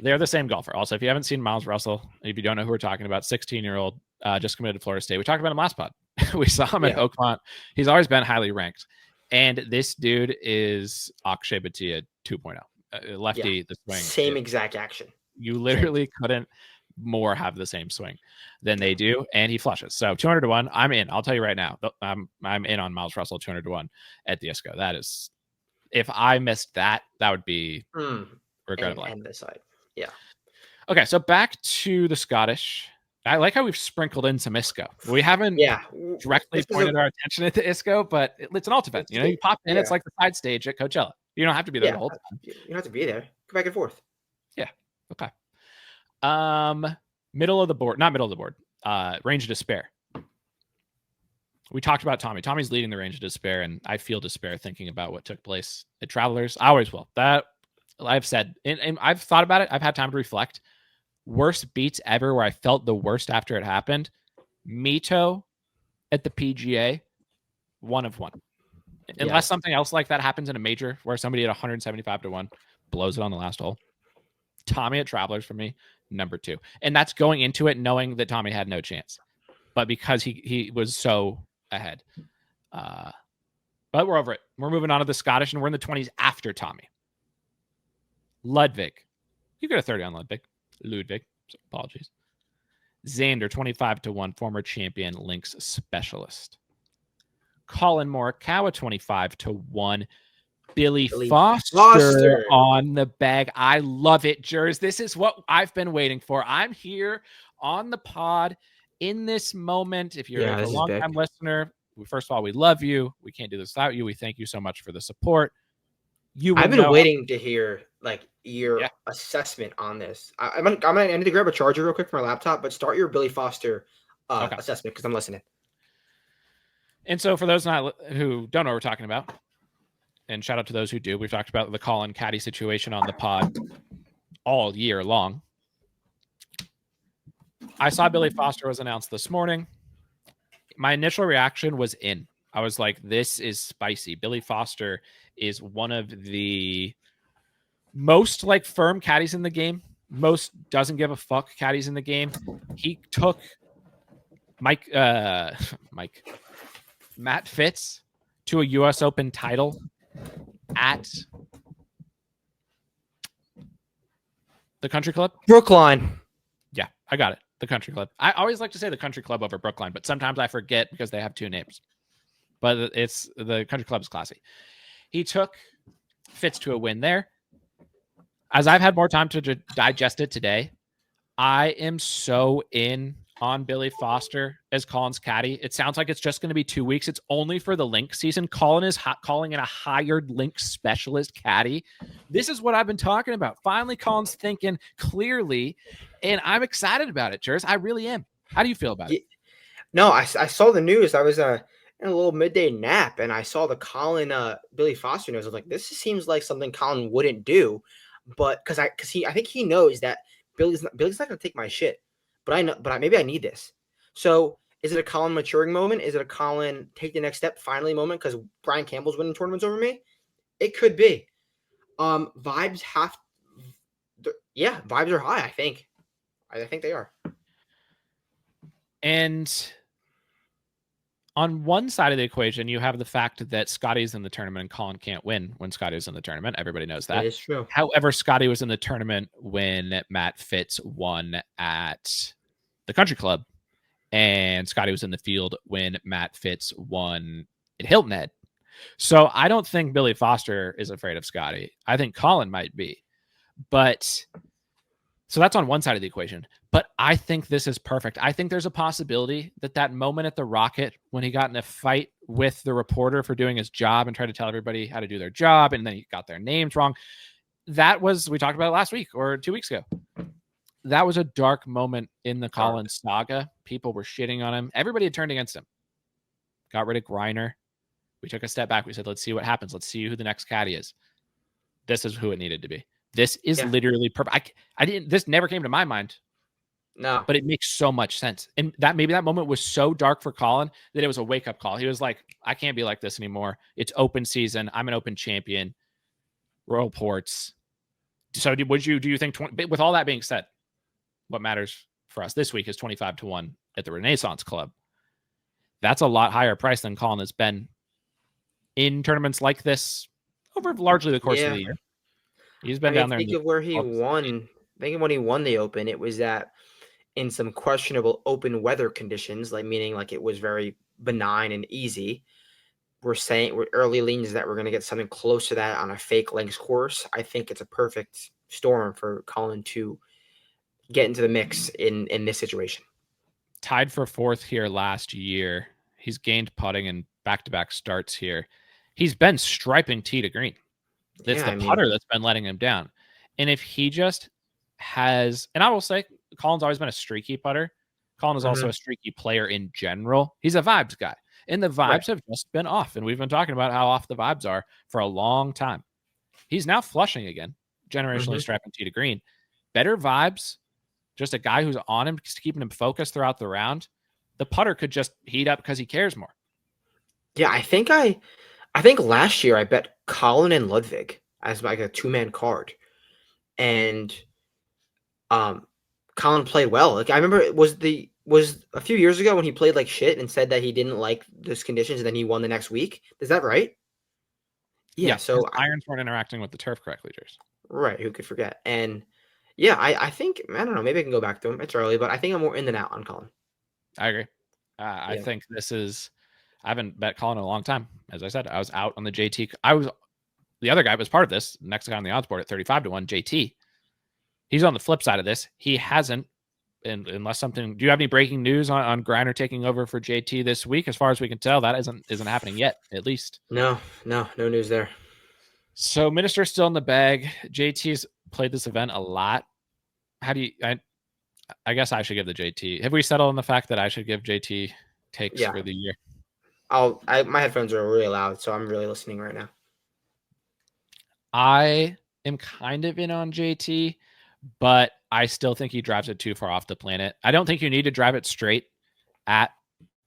they're the same golfer. Also, if you haven't seen Miles Russell, if you don't know who we're talking about, 16-year-old, just committed to Florida State. We talked about him last pod. We saw him at Oakmont. He's always been highly ranked. And this dude is Akshay Bhatia 2.0. Lefty, the swing. Same exact action. You literally couldn't more have the same swing than they do. And he flushes. So 200 to 1. I'm in. I'll tell you right now. I'm in on Miles Russell 200 to 1 at the ISCO. That is, if I missed that, that would be regrettable. And this side. Yeah. Okay, so back to the Scottish. I like how we've sprinkled in some ISCO. We haven't directly pointed our attention at the ISCO, but it's an alt event. You know, you pop in, it's like the side stage at Coachella. You don't have to be there the whole time. You don't have to be there. Go back and forth. Yeah. Okay. Middle of the board, not middle of the board. Range of despair. We talked about Tommy. Tommy's leading the range of despair, and I feel despair thinking about what took place at Travelers. I always will. That I've said, and I've thought about it. I've had time to reflect. Worst beats ever where I felt the worst after it happened. Mito at the PGA, 1 of 1. Unless something else like that happens in a major where somebody at 175 to 1 blows it on the last hole. Tommy at Travelers for me, number 2. And that's going into it knowing that Tommy had no chance. But because he was so ahead. But we're over it. We're moving on to the Scottish, and we're in the 20s after Tommy. Ludwig. You got a 30 on Ludwig. So apologies. Xander, 25 to 1, former champion links specialist. Colin Morikawa, 25 to 1. Billy Foster on the bag. I love it, Jers. This is what I've been waiting for. I'm here on the pod in this moment. If you're a long-time listener, first of all, we love you. We can't do this without you. We thank you so much for the support. I've been waiting to hear like your assessment on this. I need to grab a charger real quick for my laptop, but start your Billy Foster assessment because I'm listening. And so for those who don't know what we're talking about, and shout out to those who do, we've talked about the Colin Caddy situation on the pod all year long. I saw Billy Foster was announced this morning. My initial reaction was in. I was like, this is spicy. Billy Foster is one of the most like firm caddies in the game. Most doesn't give a fuck caddies in the game. He took Matt Fitz to a U.S. Open title at the Country Club. Brookline. Yeah, I got it. The Country Club. I always like to say the Country Club over Brookline, but sometimes I forget because they have 2 names. But it's the Country Club is classy. He took Fitz to a win there. As I've had more time to digest it today, I am so in on Billy Foster as Colin's caddy. It sounds like it's just going to be 2 weeks. It's only for the link season. Colin is calling in a hired link specialist caddy. This is what I've been talking about. Finally, Colin's thinking clearly, and I'm excited about it, Jers. I really am. How do you feel about it? No, I saw the news. I was in a little midday nap, and I saw the Colin Billy Foster news. I was like, this seems like something Colin wouldn't do, but I think he knows that Billy's not going to take my shit. But maybe I need this. So is it a Colin maturing moment? Is it a Colin take the next step finally moment because Brian Campbell's winning tournaments over me? It could be. Vibes are high, I think. I think they are. And on one side of the equation, you have the fact that Scottie's in the tournament and Colin can't win when Scottie's in the tournament. Everybody knows that. That is true. However, Scottie was in the tournament when Matt Fitz won at the Country Club, and Scottie was in the field when Matt Fitz won at Hilton Head. So I don't think Billy Foster is afraid of Scottie. I think Colin might be. But so that's on one side of the equation. But I think this is perfect. I think there's a possibility that moment at the Rocket when he got in a fight with the reporter for doing his job and tried to tell everybody how to do their job, and then he got their names wrong. That was, we talked about it last week or 2 weeks ago. That was a dark moment in the Colin saga. People were shitting on him. Everybody had turned against him. Got rid of Griner. We took a step back. We said, let's see what happens. Let's see who the next caddy is. This is who it needed to be. This is literally perfect. I didn't. This never came to my mind. No, but it makes so much sense. And that maybe that moment was so dark for Colin that it was a wake up call. He was like, I can't be like this anymore. It's open season. I'm an open champion. Royal Ports. So do you think with all that being said, what matters for us this week is 25-1 at the Renaissance Club. That's a lot higher price than Colin has been in tournaments like this over largely the course of the year. He's been down there. Think of where he won. Think of when he won the Open. It was that in some questionable open weather conditions, meaning it was very benign and easy. We're early leans that we're going to get something close to that on a fake links course. I think it's a perfect storm for Colin to get into the mix in this situation. Tied for fourth here last year. He's gained putting in back-to-back starts here. He's been striping tee to green. It's the putter that's been letting him down. And if he just has, and I will say, Colin's always been a streaky putter. Colin is also a streaky player in general. He's a vibes guy. And the vibes have just been off. And we've been talking about how off the vibes are for a long time. He's now flushing again, generationally strapping tee to green. Better vibes, just a guy who's on him, keeping him focused throughout the round. The putter could just heat up because he cares more. Yeah, I think last year I bet Colin and Ludwig as a two-man card. And Colin played well. I remember it was a few years ago when he played like shit and said that he didn't like those conditions, and then he won the next week. Is that right? Yeah. So irons weren't interacting with the turf correctly, Jace. Right. Who could forget? And yeah, I think, I don't know. Maybe I can go back to him. It's early, but I think I'm more in than out on Colin. I agree. I think I haven't bet Colin in a long time. As I said, I was out on the JT. The other guy was part of this. Next guy on the odds board at 35-1, JT. He's on the flip side of this. He hasn't, unless something. Do you have any breaking news on Griner taking over for JT this week? As far as we can tell, that isn't happening yet. At least no news there. So Minister's still in the bag. JT's played this event a lot. How do you? I guess I should give the JT. Have we settled on the fact that I should give JT takes for the year? My headphones are really loud, so I'm really listening right now. I am kind of in on JT, but I still think he drives it too far off the planet. I don't think you need to drive it straight at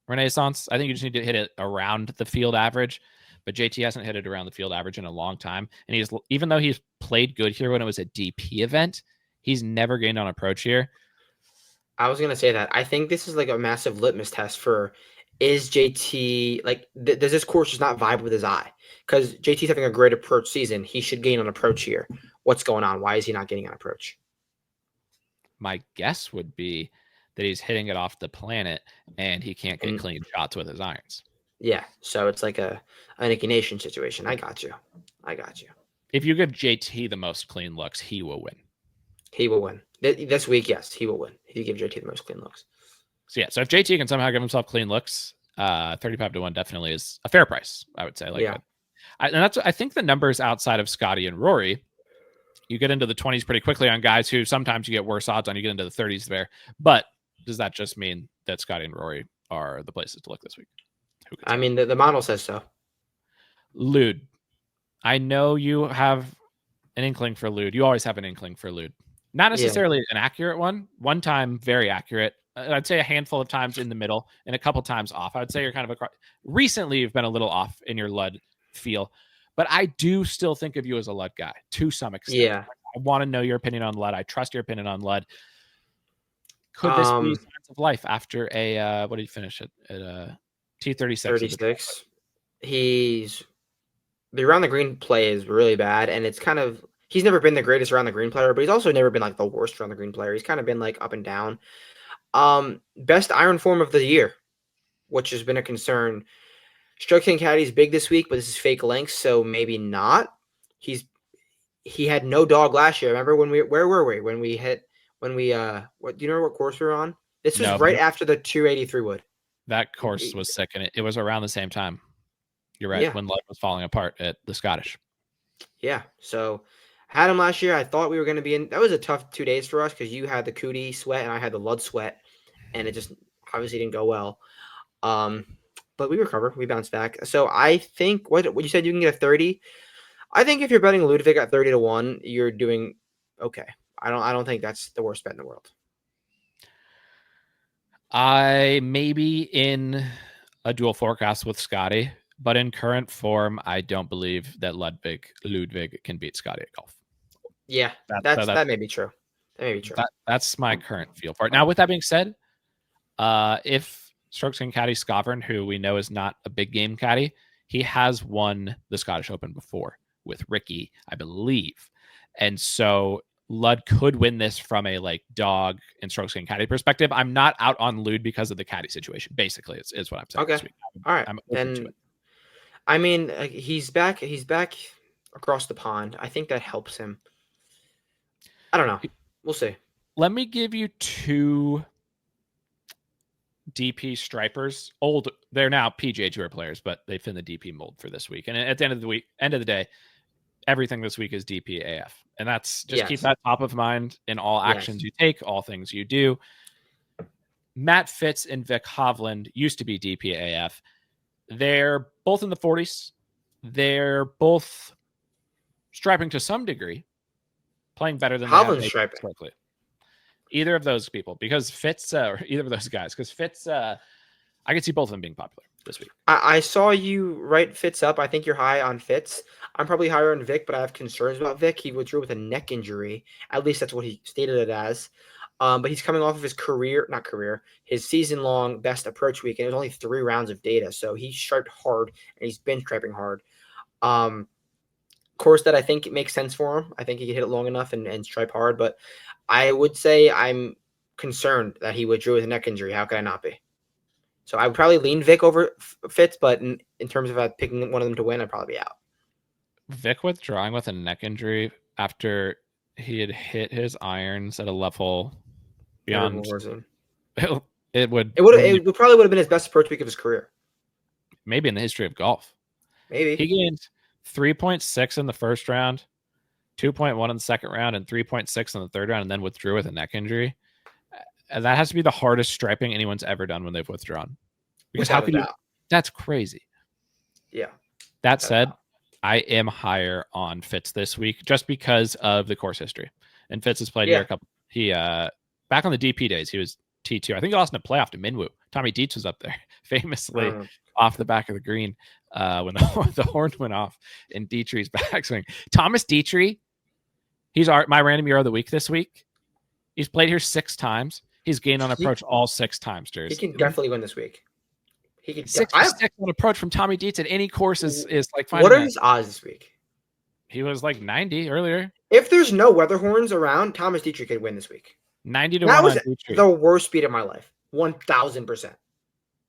Renaissance. I think you just need to hit it around the field average, but JT hasn't hit it around the field average in a long time. And even though he's played good here when it was a DP event, he's never gained on approach here. I was going to say that. I think this is a massive litmus test for, is JT, does this course just not vibe with his eye? Because JT's having a great approach season. He should gain on approach here. What's going on? Why is he not getting on approach? My guess would be that he's hitting it off the planet and he can't get clean shots with his irons. Yeah, so it's like a Nicky Nation situation. I got you. If you give JT the most clean looks, he will win. He will win. This week, yes, he will win. If you give JT the most clean looks. So if JT can somehow give himself clean looks, 35-1 definitely is a fair price, I would say. I think the numbers outside of Scottie and Rory, you get into the 20s pretty quickly on guys who sometimes you get worse odds on. You get into the 30s there. But does that just mean that Scottie and Rory are the places to look this week? I mean, the model says so. Lude. I know you have an inkling for Lude. You always have an inkling for Lude. Not necessarily an accurate one. One time, very accurate. I'd say a handful of times in the middle and a couple times off. I would say you're kind of recently you've been a little off in your Lud feel, but I do still think of you as a Lud guy to some extent. Yeah. I want to know your opinion on Lud. I trust your opinion on Lud. Could this be signs of life after a, what did he finish at T36? 36. The around the green play is really bad. And it's he's never been the greatest around the green player, but he's also never been the worst around the green player. He's kind of been up and down. Best iron form of the year, which has been a concern. Stroke Caddy's big this week, but this is fake length, so maybe not. He had no dog last year. Remember where were we when we do you know what course we were on? This was right after the 283 wood. That course was sick, and it was around the same time. You're right, when Lud was falling apart at the Scottish. Yeah, so had him last year. I thought we were going to be in. That was a tough 2 days for us because you had the Cootie sweat and I had the Lud sweat, and it just obviously didn't go well. but we recover. We bounce back. So I think what you said, you can get a 30. I think if you're betting Ludwig at 30-1, you're doing okay. I don't think that's the worst bet in the world. I may be in a dual forecast with Scottie, but in current form, I don't believe that Ludwig can beat Scottie at golf. Yeah, that may be true. That may be true. That's my current feel for it. Now, with that being said, if Strokes King caddy Scovern, who we know is not a big game caddy, he has won the Scottish Open before with Ricky, I believe. And so Lud could win this from a like dog and Strokes King caddy perspective. I'm not out on Lud because of the caddy situation. Basically, is what I'm saying. Okay. This week. All right. I'm open to it. I mean, he's back. He's back across the pond. I think that helps him. I don't know. We'll see. Let me give you two DP stripers. They're now PGA Tour players, but they fit in the DP mold for this week. And at the end of the day, everything this week is DP AF. And that's just keep that top of mind in all actions you take, all things you do. Matt Fitz and Vic Hovland used to be DP AF. They're both in the 40s. They're both striping to some degree, playing better than Hovland's striping. Historically. Either of those people, because Fitz, or either of those guys, because Fitz, I could see both of them being popular this week. I saw you write Fitz up. I think you're high on Fitz. I'm probably higher on Vic, but I have concerns about Vic. He withdrew with a neck injury. At least that's what he stated it as. But he's coming off of his season-long best approach week, and it was only 3 rounds of data. So he striped hard, and he's been striping hard. Course that I think it makes sense for him. I think he can hit it long enough and stripe hard, but I would say I'm concerned that he withdrew with a neck injury. How could I not be? So I would probably lean Vic over Fitz, but in terms of picking one of them to win, I'd probably be out. Vic withdrawing with a neck injury after he had hit his irons at a level beyond. It would probably have been his best approach week of his career. Maybe in the history of golf. Maybe. He gained 3.6 in the first round, 2.1 in the second round, and 3.6 in the third round, and then withdrew with a neck injury. And that has to be the hardest striping anyone's ever done when they've withdrawn. Because how could you? That's crazy. Yeah. That said, I am higher on Fitz this week just because of the course history. And Fitz has played here a couple. He back on the DP days, he was T2. I think he lost in a playoff to Minwoo. Tommy Dietz was up there famously off the back of the green when the horn went off in Dietrich's backswing. Thomas Dietrich, he's my random hero of the week this week. He's played here 6 times. He's gained on approach all 6 times, Jersey. He can definitely win this week. He can 66 on approach from Tommy Dietz at any course is like fine. What are his odds this week? He was like 90 earlier. If there's no weather horns around, Thomas Dietrich could win this week. 90 to 1. That was the worst beat of my life. 1,000%.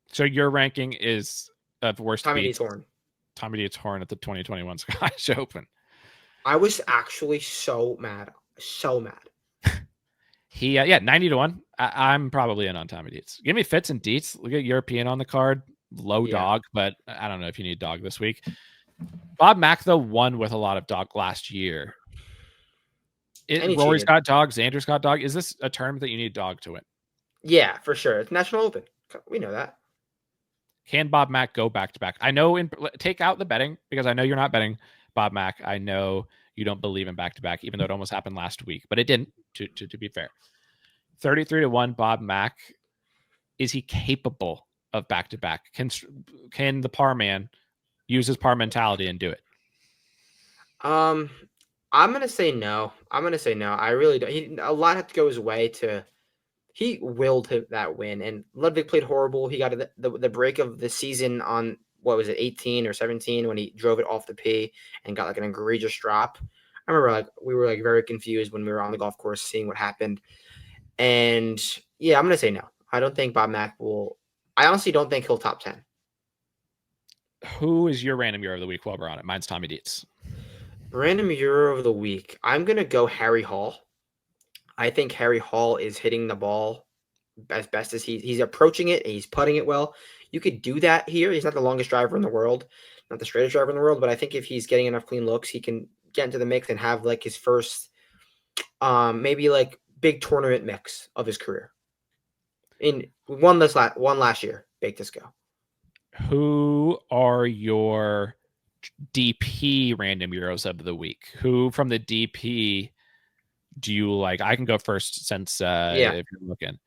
So your ranking is of worst Tommy Dietz horn. Tommy Dietz horn at the 2021 Scottish Open. I was actually so mad. So mad. He 90 to 1. I'm probably in on Tommy Dietz. Give me Fitz and Dietz. Look at European on the card. Low dog, but I don't know if you need dog this week. Bob Mack, though, won with a lot of dog last year. Rory's got dog. Xander's got dog. Is this a term that you need dog to win? Yeah, for sure. It's National Open. We know that. Can Bob Mack go back-to-back? I know take out the betting because I know you're not betting Bob Mack. I know you don't believe in back-to-back, even though it almost happened last week, but it didn't, to be fair. 33 to 1, Bob Mack. Is he capable of back-to-back? Can the par man use his par mentality and do it? I'm going to say no. I really don't. A lot had to go his way he willed that win, and Ludwig played horrible. He got the break of the season on, 18 or 17 when he drove it off the P and got like an egregious drop. I remember we were very confused when we were on the golf course seeing what happened. And yeah, I'm going to say no. I don't think Bob Mack will. I honestly don't think he'll top 10. Who is your random hero of the week while we're on it? Mine's Tommy Dietz. Random hero of the week. I'm going to go Harry Hall. I think Harry Hall is hitting the ball as best as he's approaching it, and he's putting it well. You could do that here. He's not the longest driver in the world, not the straightest driver in the world, but I think if he's getting enough clean looks, he can get into the mix and have his first maybe big tournament mix of his career. In one last year, Bake Disco. Who are your DP random Euros of the week? Who from the DP do you like? I can go first since if you're looking.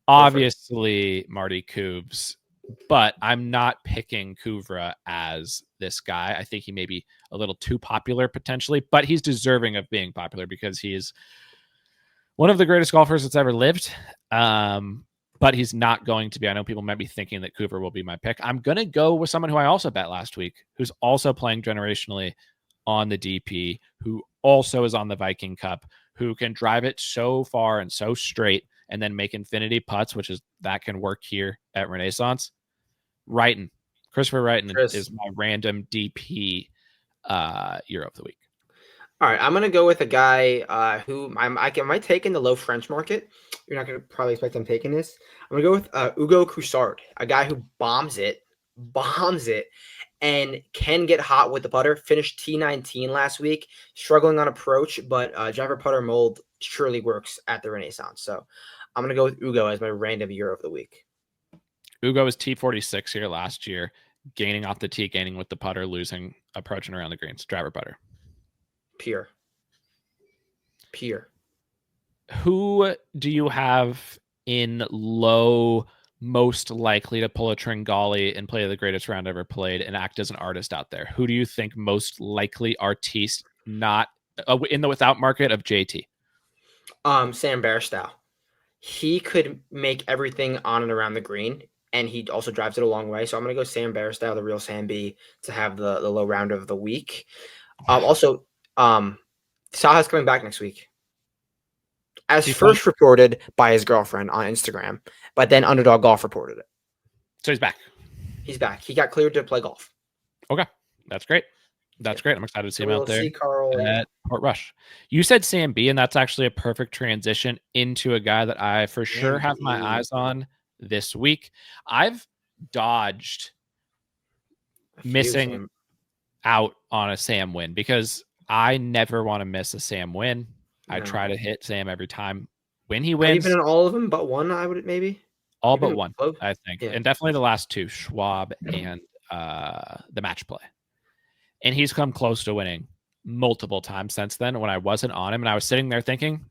Obviously, Marty Koobs, but I'm not picking Kuvra as this guy. I think he may be a little too popular potentially, but he's deserving of being popular because he's one of the greatest golfers that's ever lived. But he's not going to be. I know people might be thinking that Kuvra will be my pick. I'm going to go with someone who I also bet last week, who's also playing generationally on the DP, who also is on the Viking Cup, who can drive it so far and so straight and then make infinity putts, which is that can work here at Renaissance. Wrighton. Christopher Wrighton is my random DP Euro of the week. All right, I'm gonna go with a guy who I might take in the low French market. You're not gonna probably expect I'm taking this. I'm gonna go with Hugo Coussard, a guy who bombs it, and can get hot with the putter. Finished T19 last week, struggling on approach, but driver putter mold surely works at the Renaissance. So I'm gonna go with Hugo as my random Euro of the week. Hugo was T46 here last year, gaining off the tee, gaining with the putter, losing approaching around the greens. Driver putter. Pure. Who do you have in low, most likely to pull a Tringali and play the greatest round ever played and act as an artist out there? Who do you think most likely artiste, not in the without market of JT? Sam Bairstow. He could make everything on and around the green, and he also drives it a long way. So I'm going to go Sam Bairstow, the real Sam B, to have the low round of the week. Also, Saha's coming back next week. As first reported by his girlfriend on Instagram, but then Underdog Golf reported it. So he's back. He's back. He got cleared to play golf. Okay. That's great. That's great. I'm excited to see him out there at Portrush. You said Sam B, and that's actually a perfect transition into a guy that I for sure have my eyes on this week. I've dodged missing out on a Sam win because I never want to miss a Sam win. No. I try to hit Sam every time when he wins. Even in all of them but one, I would maybe. All but one, I think. Yeah. And definitely the last two, Schwab and the match play. And he's come close to winning multiple times since then when I wasn't on him. And I was sitting there thinking,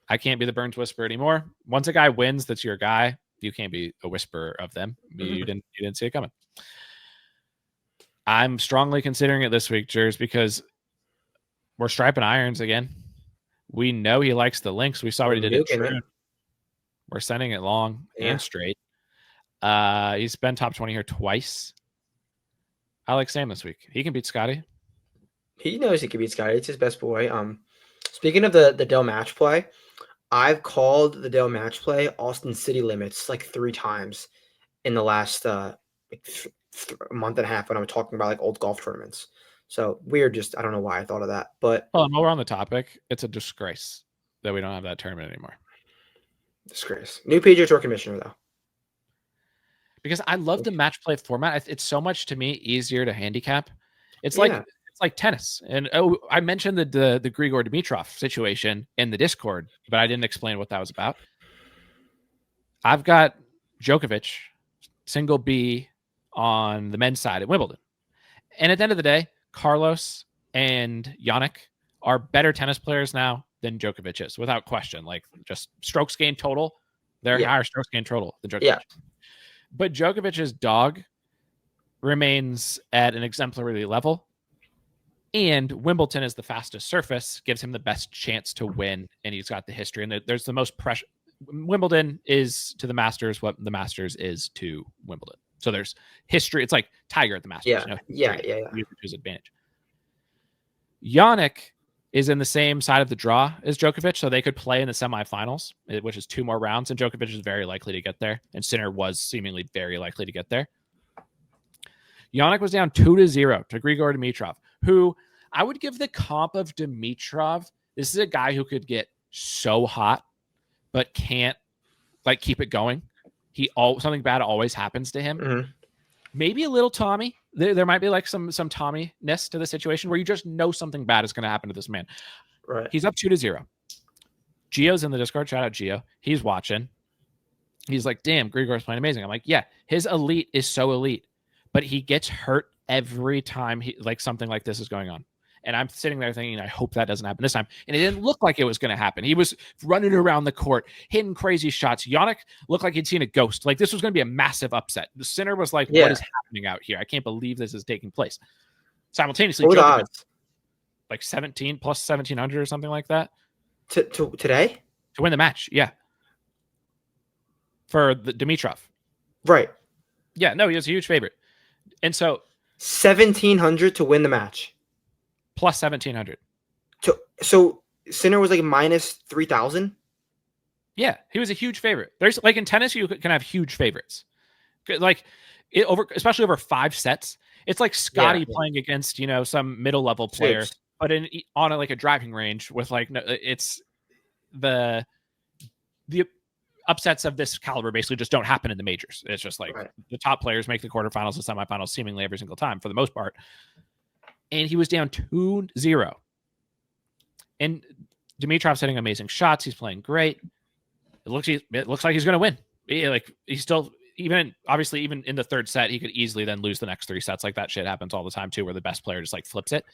I can't be the Burns whisperer anymore. Once a guy wins, that's your guy. You can't be a whisperer of them. You didn't see it coming. I'm strongly considering it this week, Jers, because we're striping irons again. We know he likes the links. We saw what he did at Troon. We're sending it long and straight. He's been top 20 here twice. I like Sam this week. He can beat Scottie. He knows he can beat Scottie. It's his best boy. Speaking of the Dell match play, I've called the Dell match play Austin City Limits like 3 times in the last month and a half when I was talking about like old golf tournaments. So weird. Just I don't know why I thought of that. But while we're on the topic, it's a disgrace that we don't have that tournament anymore. Disgrace. New PGA Tour commissioner though. Because I love the match play format. It's so much to me easier to handicap. It's like tennis. And I mentioned the Grigor Dimitrov situation in the Discord, but I didn't explain what that was about. I've got Djokovic, single B on the men's side at Wimbledon. And at the end of the day, Carlos and Yannick are better tennis players now than Djokovic is, without question. Like just strokes gained total, they're higher strokes gained total than Djokovic. Yeah. But Djokovic's dog remains at an exemplary level. And Wimbledon is the fastest surface, gives him the best chance to win. And he's got the history. And there's the most pressure. Wimbledon is to the Masters what the Masters is to Wimbledon. So there's history. It's like Tiger at the Masters. Yeah. His advantage. Yannick is in the same side of the draw as Djokovic, so they could play in the semifinals, which is 2 more rounds, and Djokovic is very likely to get there, and Sinner was seemingly very likely to get there. Yannick was down 2-0 to Grigor Dimitrov, who I would give the comp of Dimitrov. This is a guy who could get so hot, but can't like keep it going. Something bad always happens to him. Mm-hmm. Maybe a little Tommy. There might be like some Tommy-ness to the situation where you just know something bad is going to happen to this man. Right. He's up 2-0. Gio's in the Discord. Shout out Gio. He's watching. He's like, damn, Grigor's playing amazing. I'm like, yeah, his elite is so elite. but he gets hurt every time something like this is going on. And I'm sitting there thinking, I hope that doesn't happen this time. And it didn't look like it was going to happen. He was running around the court, hitting crazy shots. Yannick looked like he'd seen a ghost. Like this was going to be a massive upset. The Sinner was like, what is happening out here? I can't believe this is taking place. Simultaneously, Djokovic, like 17 plus 1700 or something like that. Today? To win the match, yeah. For the Dimitrov. Right. Yeah, no, he was a huge favorite. And so 1700 to win the match. Plus 1700. So Sinner was like minus 3000. Yeah, he was a huge favorite. There's like in tennis, you can have huge favorites, like especially over 5 sets. It's like Scottie playing against some middle level player, but on a driving range with it's the upsets of this caliber basically just don't happen in the majors. It's just like the top players make the quarterfinals and semifinals seemingly every single time for the most part. And he was down 2-0. And Dimitrov's hitting amazing shots. He's playing great. It looks like he's going to win. He's still, even in the third set, he could easily then lose the next 3 sets. Like that shit happens all the time too, where the best player just flips it.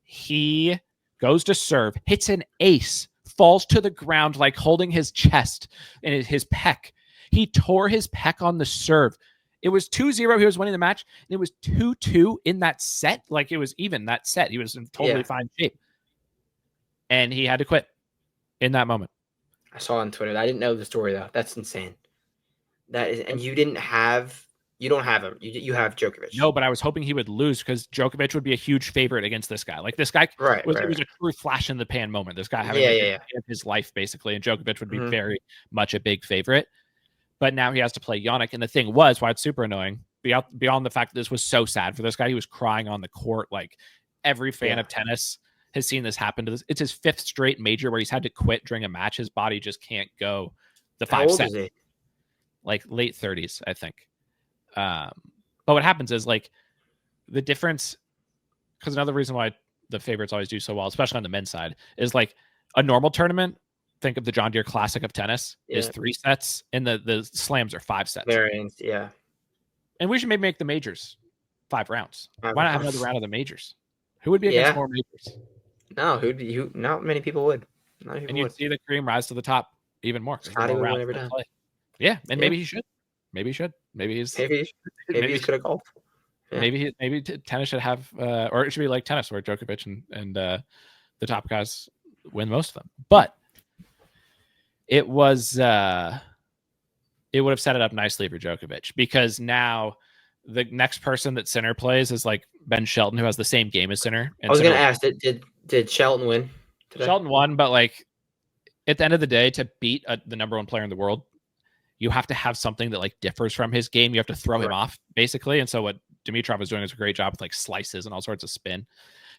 He goes to serve, hits an ace, falls to the ground, holding his chest and his pec. He tore his pec on the serve. It was 2-0. He was winning the match. And it was 2-2 in that set. It was even that set. He was in totally fine shape. And he had to quit in that moment. I saw on Twitter. I didn't know the story though. That's insane. That is, and you don't have him. You have Djokovic. No, but I was hoping he would lose because Djokovic would be a huge favorite against this guy. This guy was a true flash in the pan moment. This guy having his life basically, and Djokovic would be very much a big favorite. But now he has to play Yannick. And the thing was, why it's super annoying, beyond the fact that this was so sad for this guy, he was crying on the court. Every fan of tennis has seen this happen to this. It's his 5th straight major where he's had to quit during a match. His body just can't go the 5 sets. Late 30s, I think. But what happens is the difference, because another reason why the favorites always do so well, especially on the men's side, is a normal tournament. Think of the John Deere Classic of tennis is 3 sets, and the slams are 5 sets. Variants, yeah. And we should maybe make the majors 5 rounds. Why not have another round of the majors? Who would be against more majors? No, not many people would. You'd see the cream rise to the top even more. Scottie would win every time. Yeah, and maybe he should. Maybe he should. Maybe he's good at golf. Yeah. Maybe tennis should have, or it should be like tennis where Djokovic and the top guys win most of them. But it would have set it up nicely for Djokovic because now the next person that Sinner plays is Ben Shelton, who has the same game as Sinner. And I was going to ask, did Shelton win today? Shelton won, but at the end of the day, to beat the number 1 player in the world, you have to have something that differs from his game. You have to throw him off basically. And so what Dimitrov was doing is a great job with slices and all sorts of spin.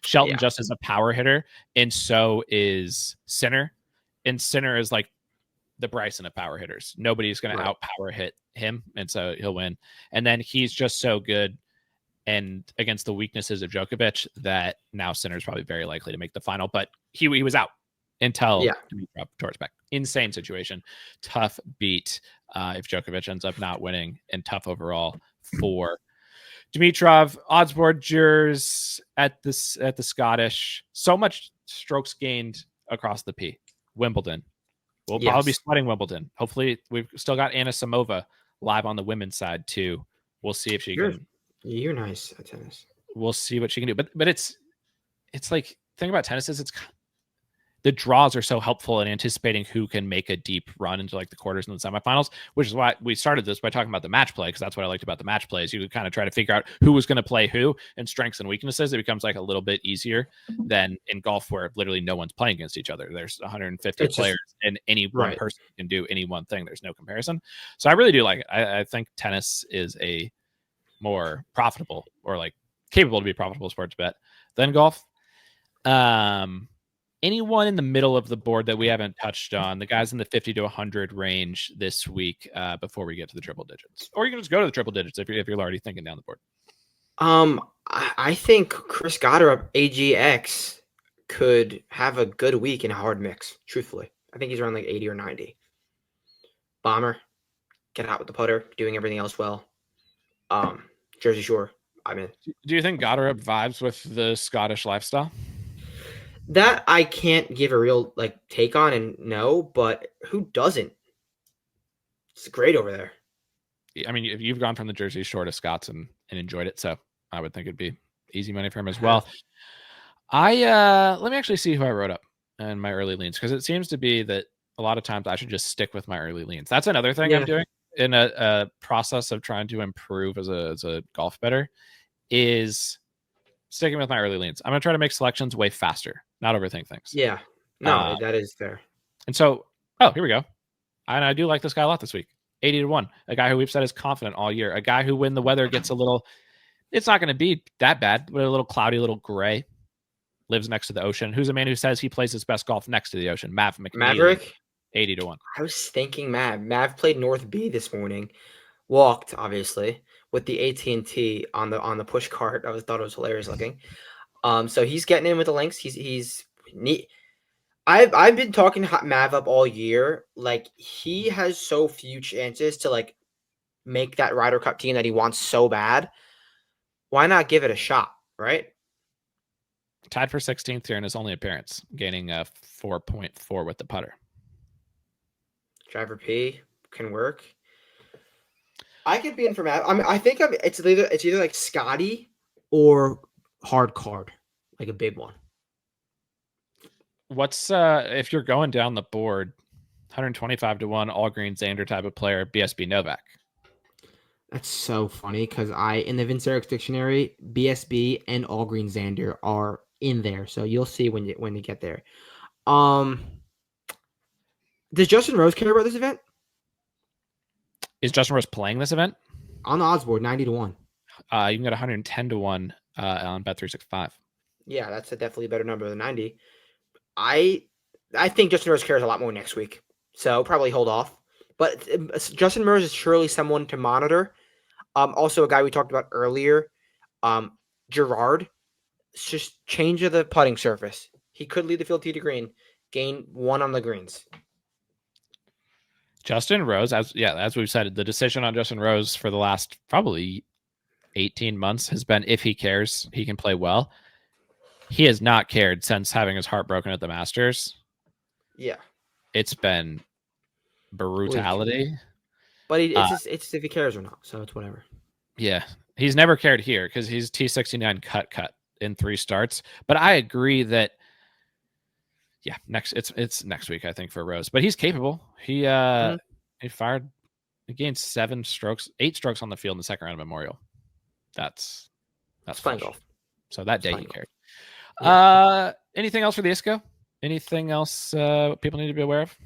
Shelton just is a power hitter, and so is Sinner. And Sinner is the Bryson of power hitters. Nobody's going to outpower hit him, and so he'll win. And then he's just so good and against the weaknesses of Djokovic that now Sinner is probably very likely to make the final. But he was out until Dimitrov tore his back. Insane situation. Tough beat if Djokovic ends up not winning, and tough overall for Dimitrov. Odds board jurors at the Scottish. So much strokes gained across the P. Wimbledon. We'll probably be sweating Wimbledon. Hopefully, we've still got Anna Samova live on the women's side too. We'll see if she can. You're nice at tennis. We'll see what she can do. But it's thing about tennis is the draws are so helpful in anticipating who can make a deep run into the quarters and the semifinals, which is why we started this by talking about the match play, because that's what I liked about the match plays. You could kind of try to figure out who was going to play who and strengths and weaknesses. It becomes a little bit easier than in golf where literally no one's playing against each other. There's 150 players and any one person can do any one thing. There's no comparison. So I really do like it. I think tennis is a more profitable or capable to be a profitable sports bet than golf. Anyone in the middle of the board that we haven't touched on, the guys in the 50 to 100 range this week before we get to the triple digits, or you can just go to the triple digits if you're already thinking down the board. I think Chris Goddard AGX could have a good week in a hard mix. Truthfully, I think he's around 80 or 90. Bomber, get out with the putter, doing everything else well. Jersey Shore. I'm in. Do you think Goddard vibes with the Scottish lifestyle? That I can't give a real like take on and no, but who doesn't? It's great over there. I mean, if you've gone from the Jersey Shore to Scots and enjoyed it, so I would think it'd be easy money for him as well. Let me actually see who I wrote up in my early leans, because it seems to be that a lot of times I should just stick with my early leans. That's another thing I'm doing in a process of trying to improve as a golf bettor, is sticking with my early leans. I'm gonna try to make selections way faster, not overthink things. Yeah, no, that is fair. And so, here we go. And I do like this guy a lot this week. 80-1, a guy who we've said is confident all year, a guy who, when the weather gets a little, it's not going to be that bad, but a little cloudy, a little gray, lives next to the ocean, who's a man who says he plays his best golf next to the ocean. Maverick, 80-1. I was thinking Mav played North B this morning, walked obviously with the AT&T on the push cart. I thought it was hilarious looking. So he's getting in with the links. He's neat. I've been talking Mav up all year. Like, he has so few chances to like make that Ryder Cup team that he wants so bad. Why not give it a shot, right? Tied for 16th here in his only appearance, gaining a 4.4 with the putter. Driver P can work. I could be in for Mav. I mean, I think it's either like Scottie or hard card, like a big one. What's if you're going down the board, 125-1 all green Xander type of player, BSB Novak? That's so funny because in the Vince Eric's dictionary, BSB and all green Xander are in there. So you'll see when you get there. Does Justin Rose care about this event? Is Justin Rose playing this event? On the odds board, 90-1. You can get 110-1 on Bet365. Yeah, that's definitely a better number than 90. I think Justin Rose cares a lot more next week, so probably hold off. But Justin Rose is surely someone to monitor. Also, a guy we talked about earlier, Gerard, just change of the putting surface. He could lead the field tee to green, gain 1 on the greens. Justin Rose, as we've said, the decision on Justin Rose for the last probably 18 months has been, if he cares, he can play well. He has not cared since having his heart broken at the Masters. Yeah. It's been brutality. But it's just if he cares or not, so it's whatever. Yeah. He's never cared here because he's T69 cut in 3 starts. But I agree that, it's next week, I think, for Rose. But he's capable. He gained 8 strokes on the field in the second round of Memorial. That's playing golf. So that day he cared. Yeah. Anything else for the ISCO? Anything else people need to be aware of?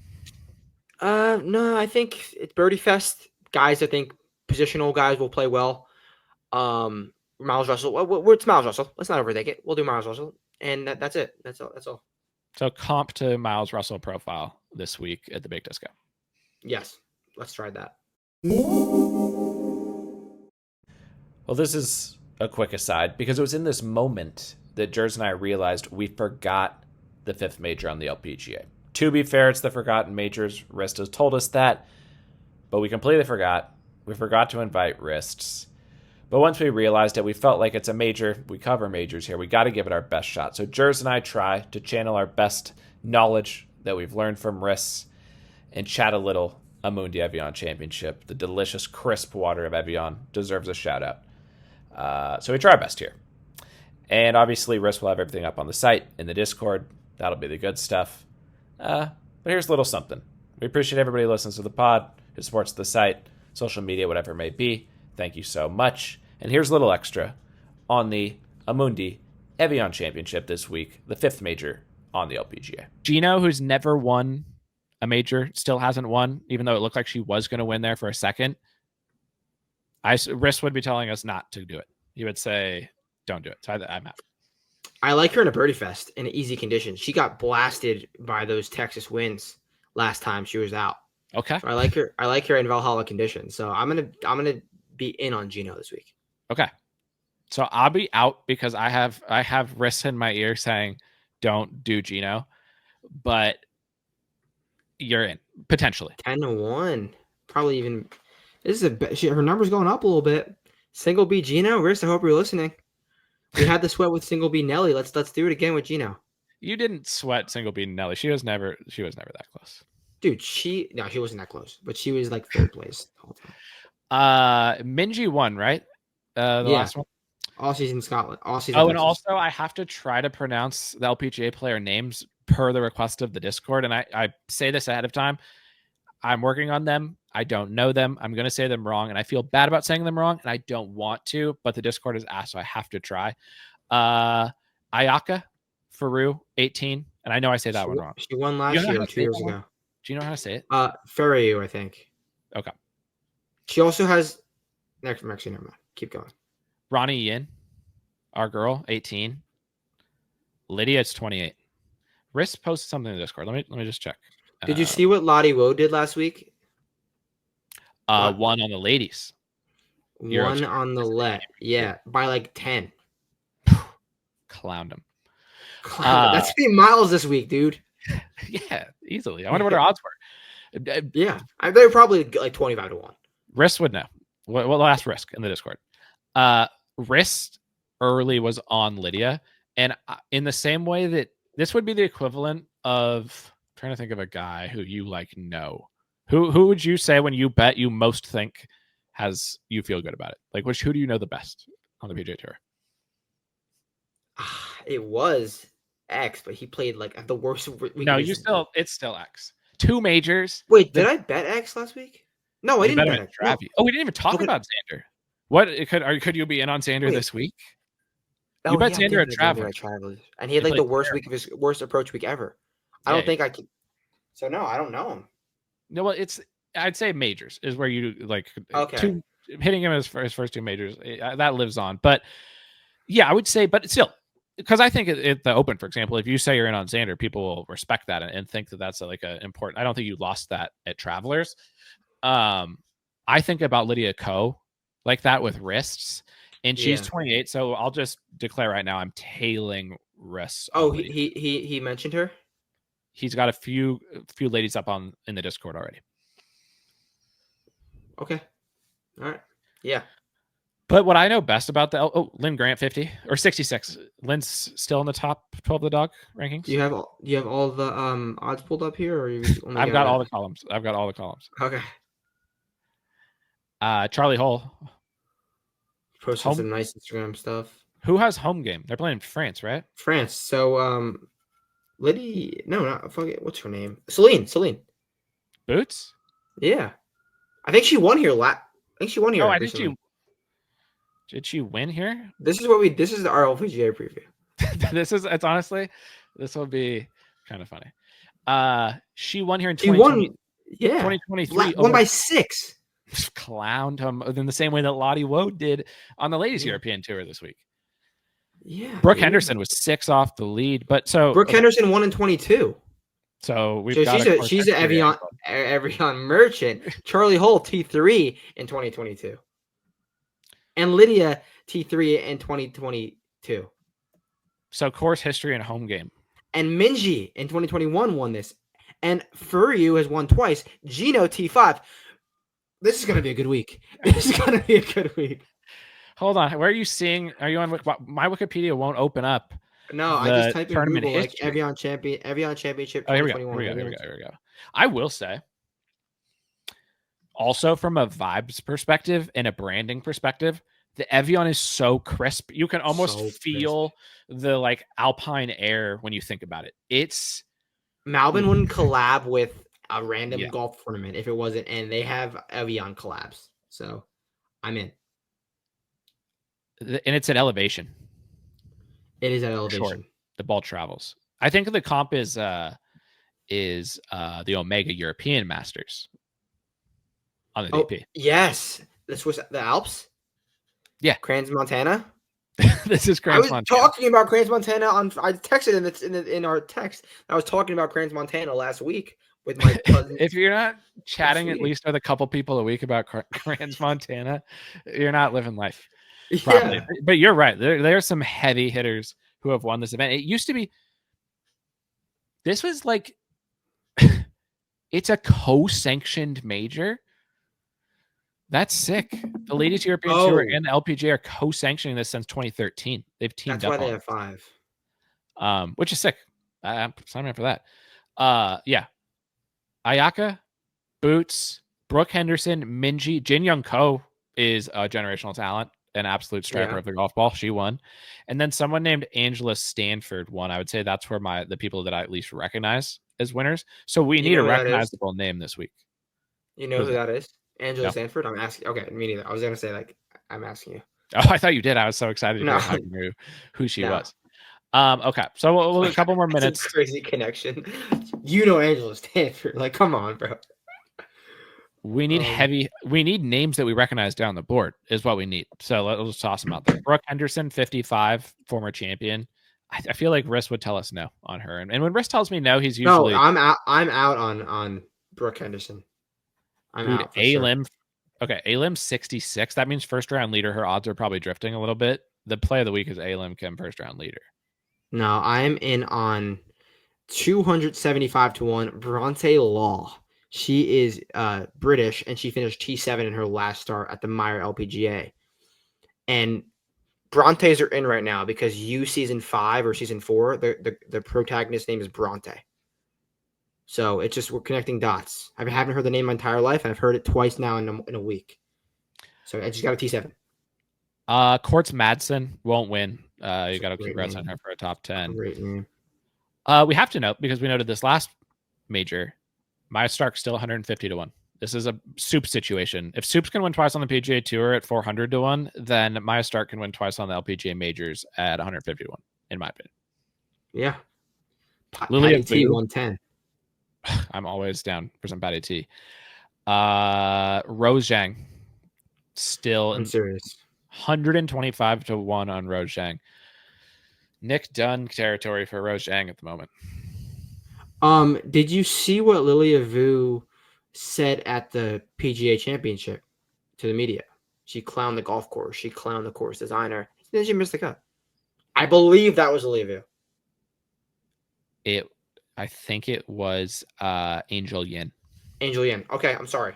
No, I think it's Birdie Fest. Guys, I think positional guys will play well. Miles Russell. It's Miles Russell. Let's not overthink it. We'll do Miles Russell, and that's it. That's all. So comp to Miles Russell profile this week at the Big Disco. Yes, let's try that. Well, this is a quick aside because it was in this moment that Jers and I realized we forgot the 5th major on the LPGA. To be fair, it's the forgotten majors. Rist has told us that, but we completely forgot. We forgot to invite Rists. But once we realized it, we felt like it's a major. We cover majors here. We got to give it our best shot. So Jers and I try to channel our best knowledge that we've learned from Rists and chat a little Amundi Evian Championship. The delicious, crisp water of Evian deserves a shout out. So we try our best here. And obviously, Risk will have everything up on the site, in the Discord. That'll be the good stuff. But here's a little something. We appreciate everybody who listens to the pod, who supports the site, social media, whatever it may be. Thank you so much. And here's a little extra on the Amundi Evian Championship this week, the 5th major on the LPGA. Gino, who's never won a major, still hasn't won, even though it looked like she was going to win there for a second. Risk would be telling us not to do it. He would say, don't do it. So I'm out. I like her in a Birdie Fest in easy conditions. She got blasted by those Texas winds last time she was out. Okay. So I like her in Valhalla conditions. So I'm gonna be in on Gino this week. Okay. So I'll be out because I have Risk in my ear saying, don't do Gino, but you're in potentially 10-1, probably even. Her number's going up a little bit. Single B Gino, Riss, I hope you're listening. We had the sweat with Single B Nelly. Let's do it again with Gino. You didn't sweat Single B Nelly. She was never that close. Dude, she wasn't that close, but she was like third place the whole time. Minji won, right? The last one. All season Scotland. All season. Oh, and also I have to try to pronounce the LPGA player names per the request of the Discord. And I say this ahead of time. I'm working on them. I don't know them. I'm going to say them wrong. And I feel bad about saying them wrong. And I don't want to, but the Discord has asked, so I have to try. Ayaka Faru, 18. And I know I say that one wrong. She won last year or 2 years ago. Do you know how to say it? Faru, I think. Okay. She also has actually, never mind. Keep going. Ronnie Yin, our girl, 18. Lydia, it's 28. Riss posted something in the Discord. Let me just check. Did you see what Lottie Woe did last week? One on the ladies. One on the let. Yeah, by like 10. Clowned him. That's 3 miles this week, dude. Yeah, easily. I wonder what her odds were. Yeah, they're probably like 25 to 1. Riss would know. Well, last Risk in the Discord. Risk early was on Lydia, and in the same way that this would be the equivalent of I'm trying to think of a guy who you like know. Who would you say when you bet you most think has you feel good about it? Like who do you know the best on the PGA Tour? It was X, but he played like at the worst week. No, it's still X. 2 majors. Wait, did I bet X last week? No, I didn't bet X. No. Oh, we didn't even talk about Xander. What could you be in on Xander this week? You bet Xander at Travelers. And he had like the worst week of his worst approach week ever. I don't think I could. So no, I don't know him. No, well, I'd say majors is where you like hitting him his first 2 majors that lives on. But yeah, I would say, but still, because I think at the Open, for example, if you say you're in on Xander, people will respect that and think that that's like a important. I don't think you lost that at Travelers. I think about Lydia Ko like that with wrists, and she's 28. So I'll just declare right now I'm tailing wrists. Oh, he mentioned her. He's got a few ladies up in the Discord already. Okay. All right. Yeah. But what I know best about Lynn Grant 50 or 66. Lynn's still in the top 12 of the dog rankings. You have all the odds pulled up here, or I've got all the columns. Okay. Charlie Hull posted some nice Instagram stuff. Who has home game? They're playing France, right? France. So Liddy, no, not forget what's her name? Celine. Boots? Yeah. I think she won here Oh, I think she did she win here? This is our LPGA preview. It's honestly, this will be kind of funny. She won here in 2023. Won by 6. Clowned him in the same way that Lottie Woe did on the ladies European Tour this week. Yeah. Brooke Henderson was 6 off the lead, but Brooke Henderson won in 22. So she's an Evian merchant. Charlie Hull T3 in 2022. And Lydia T3 in 2022. So course history and home game. And Minji in 2021 won this. And Furyu has won twice. Gino T5. This is going to be a good week. Hold on. Where are you seeing? Are you on my Wikipedia won't open up? No, I just type in Google like Evian Championship 2021. Here we go. I will say, also from a vibes perspective and a branding perspective, the Evian is so crisp. You can almost feel the like alpine air when you think about it. Malbin wouldn't collab with a random golf tournament if it wasn't, and they have Evian collabs. So I'm in. And it's at elevation. It is at elevation. Short. The ball travels. I think the comp is the Omega European Masters on the DP. Yes. This was the Alps. Yeah. Crans Montana. This is Crans Montana. I was talking about Crans Montana I texted in our text. I was talking about Crans Montana last week with my cousin. If you're not chatting at least with a couple people a week about Crans Montana, you're not living life. Probably. Yeah. But you're right. There are some heavy hitters who have won this event. It used to be. This was like, it's a co-sanctioned major. That's sick. The Ladies European Tour and the LPGA are co-sanctioning this since 2013. They've teamed That's up. why they have 5. Which is sick. I'm signing up for that. Yeah. Ayaka, Boots, Brooke Henderson, Minji, Jin Young Ko is a generational talent, an absolute striker of the golf ball. She won. And then someone named Angela Stanford won. I would say that's where the people that I at least recognize as winners. So we need a recognizable name this week. You know who that is? Angela Stanford? I'm asking. Okay, me neither. I was going to say, like, I'm asking you. Oh, I thought you did. I was so excited to hear how you knew who she was. Okay, so we'll a couple more minutes. That's a crazy connection. You know Angela Stanford. Like, come on, bro. We need we need names that we recognize down the board is what we need. So let's toss them out there. Brooke Henderson, 55, former champion. I feel like Riss would tell us no on her. And when Riss tells me no, he's usually... No, I'm out on Brooke Henderson. I'm out for A-Lim. Okay, A-Lim 66. That means first round leader. Her odds are probably drifting a little bit. The play of the week is A-Lim Kim, first round leader. No, I'm in on 275 to 1. Bronte Law. She is British, and she finished T7 in her last start at the Meyer LPGA. And Brontes are in right now because season 5 or season 4, the protagonist's name is Bronte. So it's just we're connecting dots. I haven't heard the name my entire life, and I've heard it twice now in a week. So I just got a T7. Courts Madsen won't win. You got to congrats on her for a top 10. Great name. We have to note, because we noted this last major, Maya Stark's still 150 to 1. This is a Soup situation. If Soup's can win twice on the PGA Tour at 400 to 1, then Maya Stark can win twice on the LPGA majors at 150 to 1, in my opinion. Yeah. Lilia T 110. I'm always down for some Patty T. Rose Zhang still I'm serious. 125 to 1 on Rose Zhang. Nick Dunn territory for Rose Zhang at the moment. Did you see what Lilia Vu said at the PGA Championship to the media? She clowned the golf course. She clowned the course designer. Then she missed the cut. I believe that was Lilia Vu. I think it was Angel Yin. Angel Yin. Okay, I'm sorry.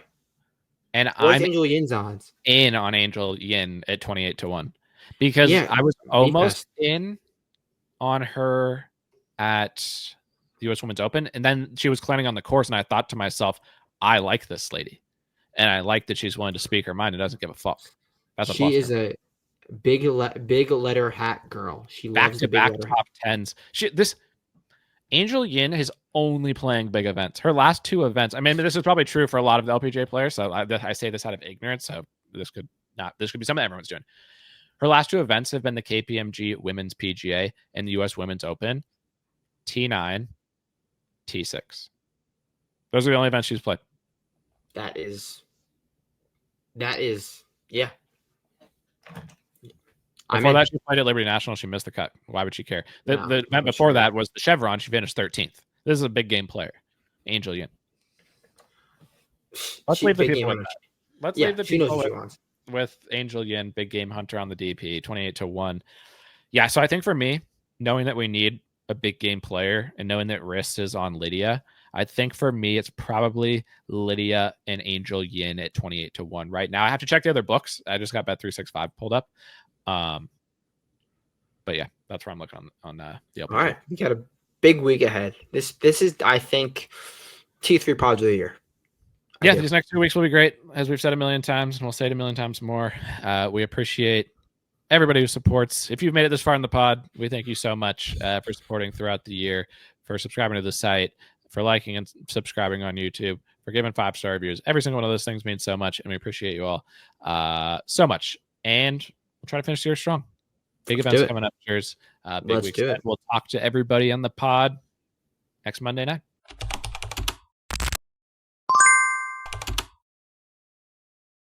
And I'm Angel Yin's odds? In on Angel Yin at 28 to 1. Because I was almost in on her at the US Women's Open, and then she was clowning on the course, and I thought to myself, I like this lady. And I like that she's willing to speak her mind and doesn't give a fuck. She is a big letter hat girl. She loves the back top 10s. Angel Yin is only playing big events. Her last 2 events, I mean, this is probably true for a lot of the LPGA players, so I say this out of ignorance, so this could be something everyone's doing. Her last 2 events have been the KPMG Women's PGA and the US Women's Open, T9, T6. Those are the only events she's played. That is, yeah. Before that, she played at Liberty National. She missed the cut. Why would she care? The event before that was the Chevron. She finished 13th. This is a big game player. Angel Yin. Let's leave the people with that. Let's leave the people with Angel Yin, big game hunter on the DP, 28 to 1. Yeah, so I think for me, knowing that we need a big game player and knowing that Riss is on Lydia, I think for me, it's probably Lydia and Angel Yin at 28 to 1 right now. I have to check the other books. I just got Bet365 pulled up. But yeah, that's where I'm looking on the LPGA. All right, we got a big week ahead. This is, I think, T3 Pods of the year. Yeah, these next 2 weeks will be great, as we've said a million times, and we'll say it a million times more. We appreciate everybody who supports. If you've made it this far in the pod, we thank you so much for supporting throughout the year, for subscribing to the site, for liking and subscribing on YouTube, for giving 5-star reviews. Every single one of those things means so much, and we appreciate you all so much. And we'll try to finish the year strong. Big events coming up, cheers. Big weeks. We'll talk to everybody on the pod next Monday night.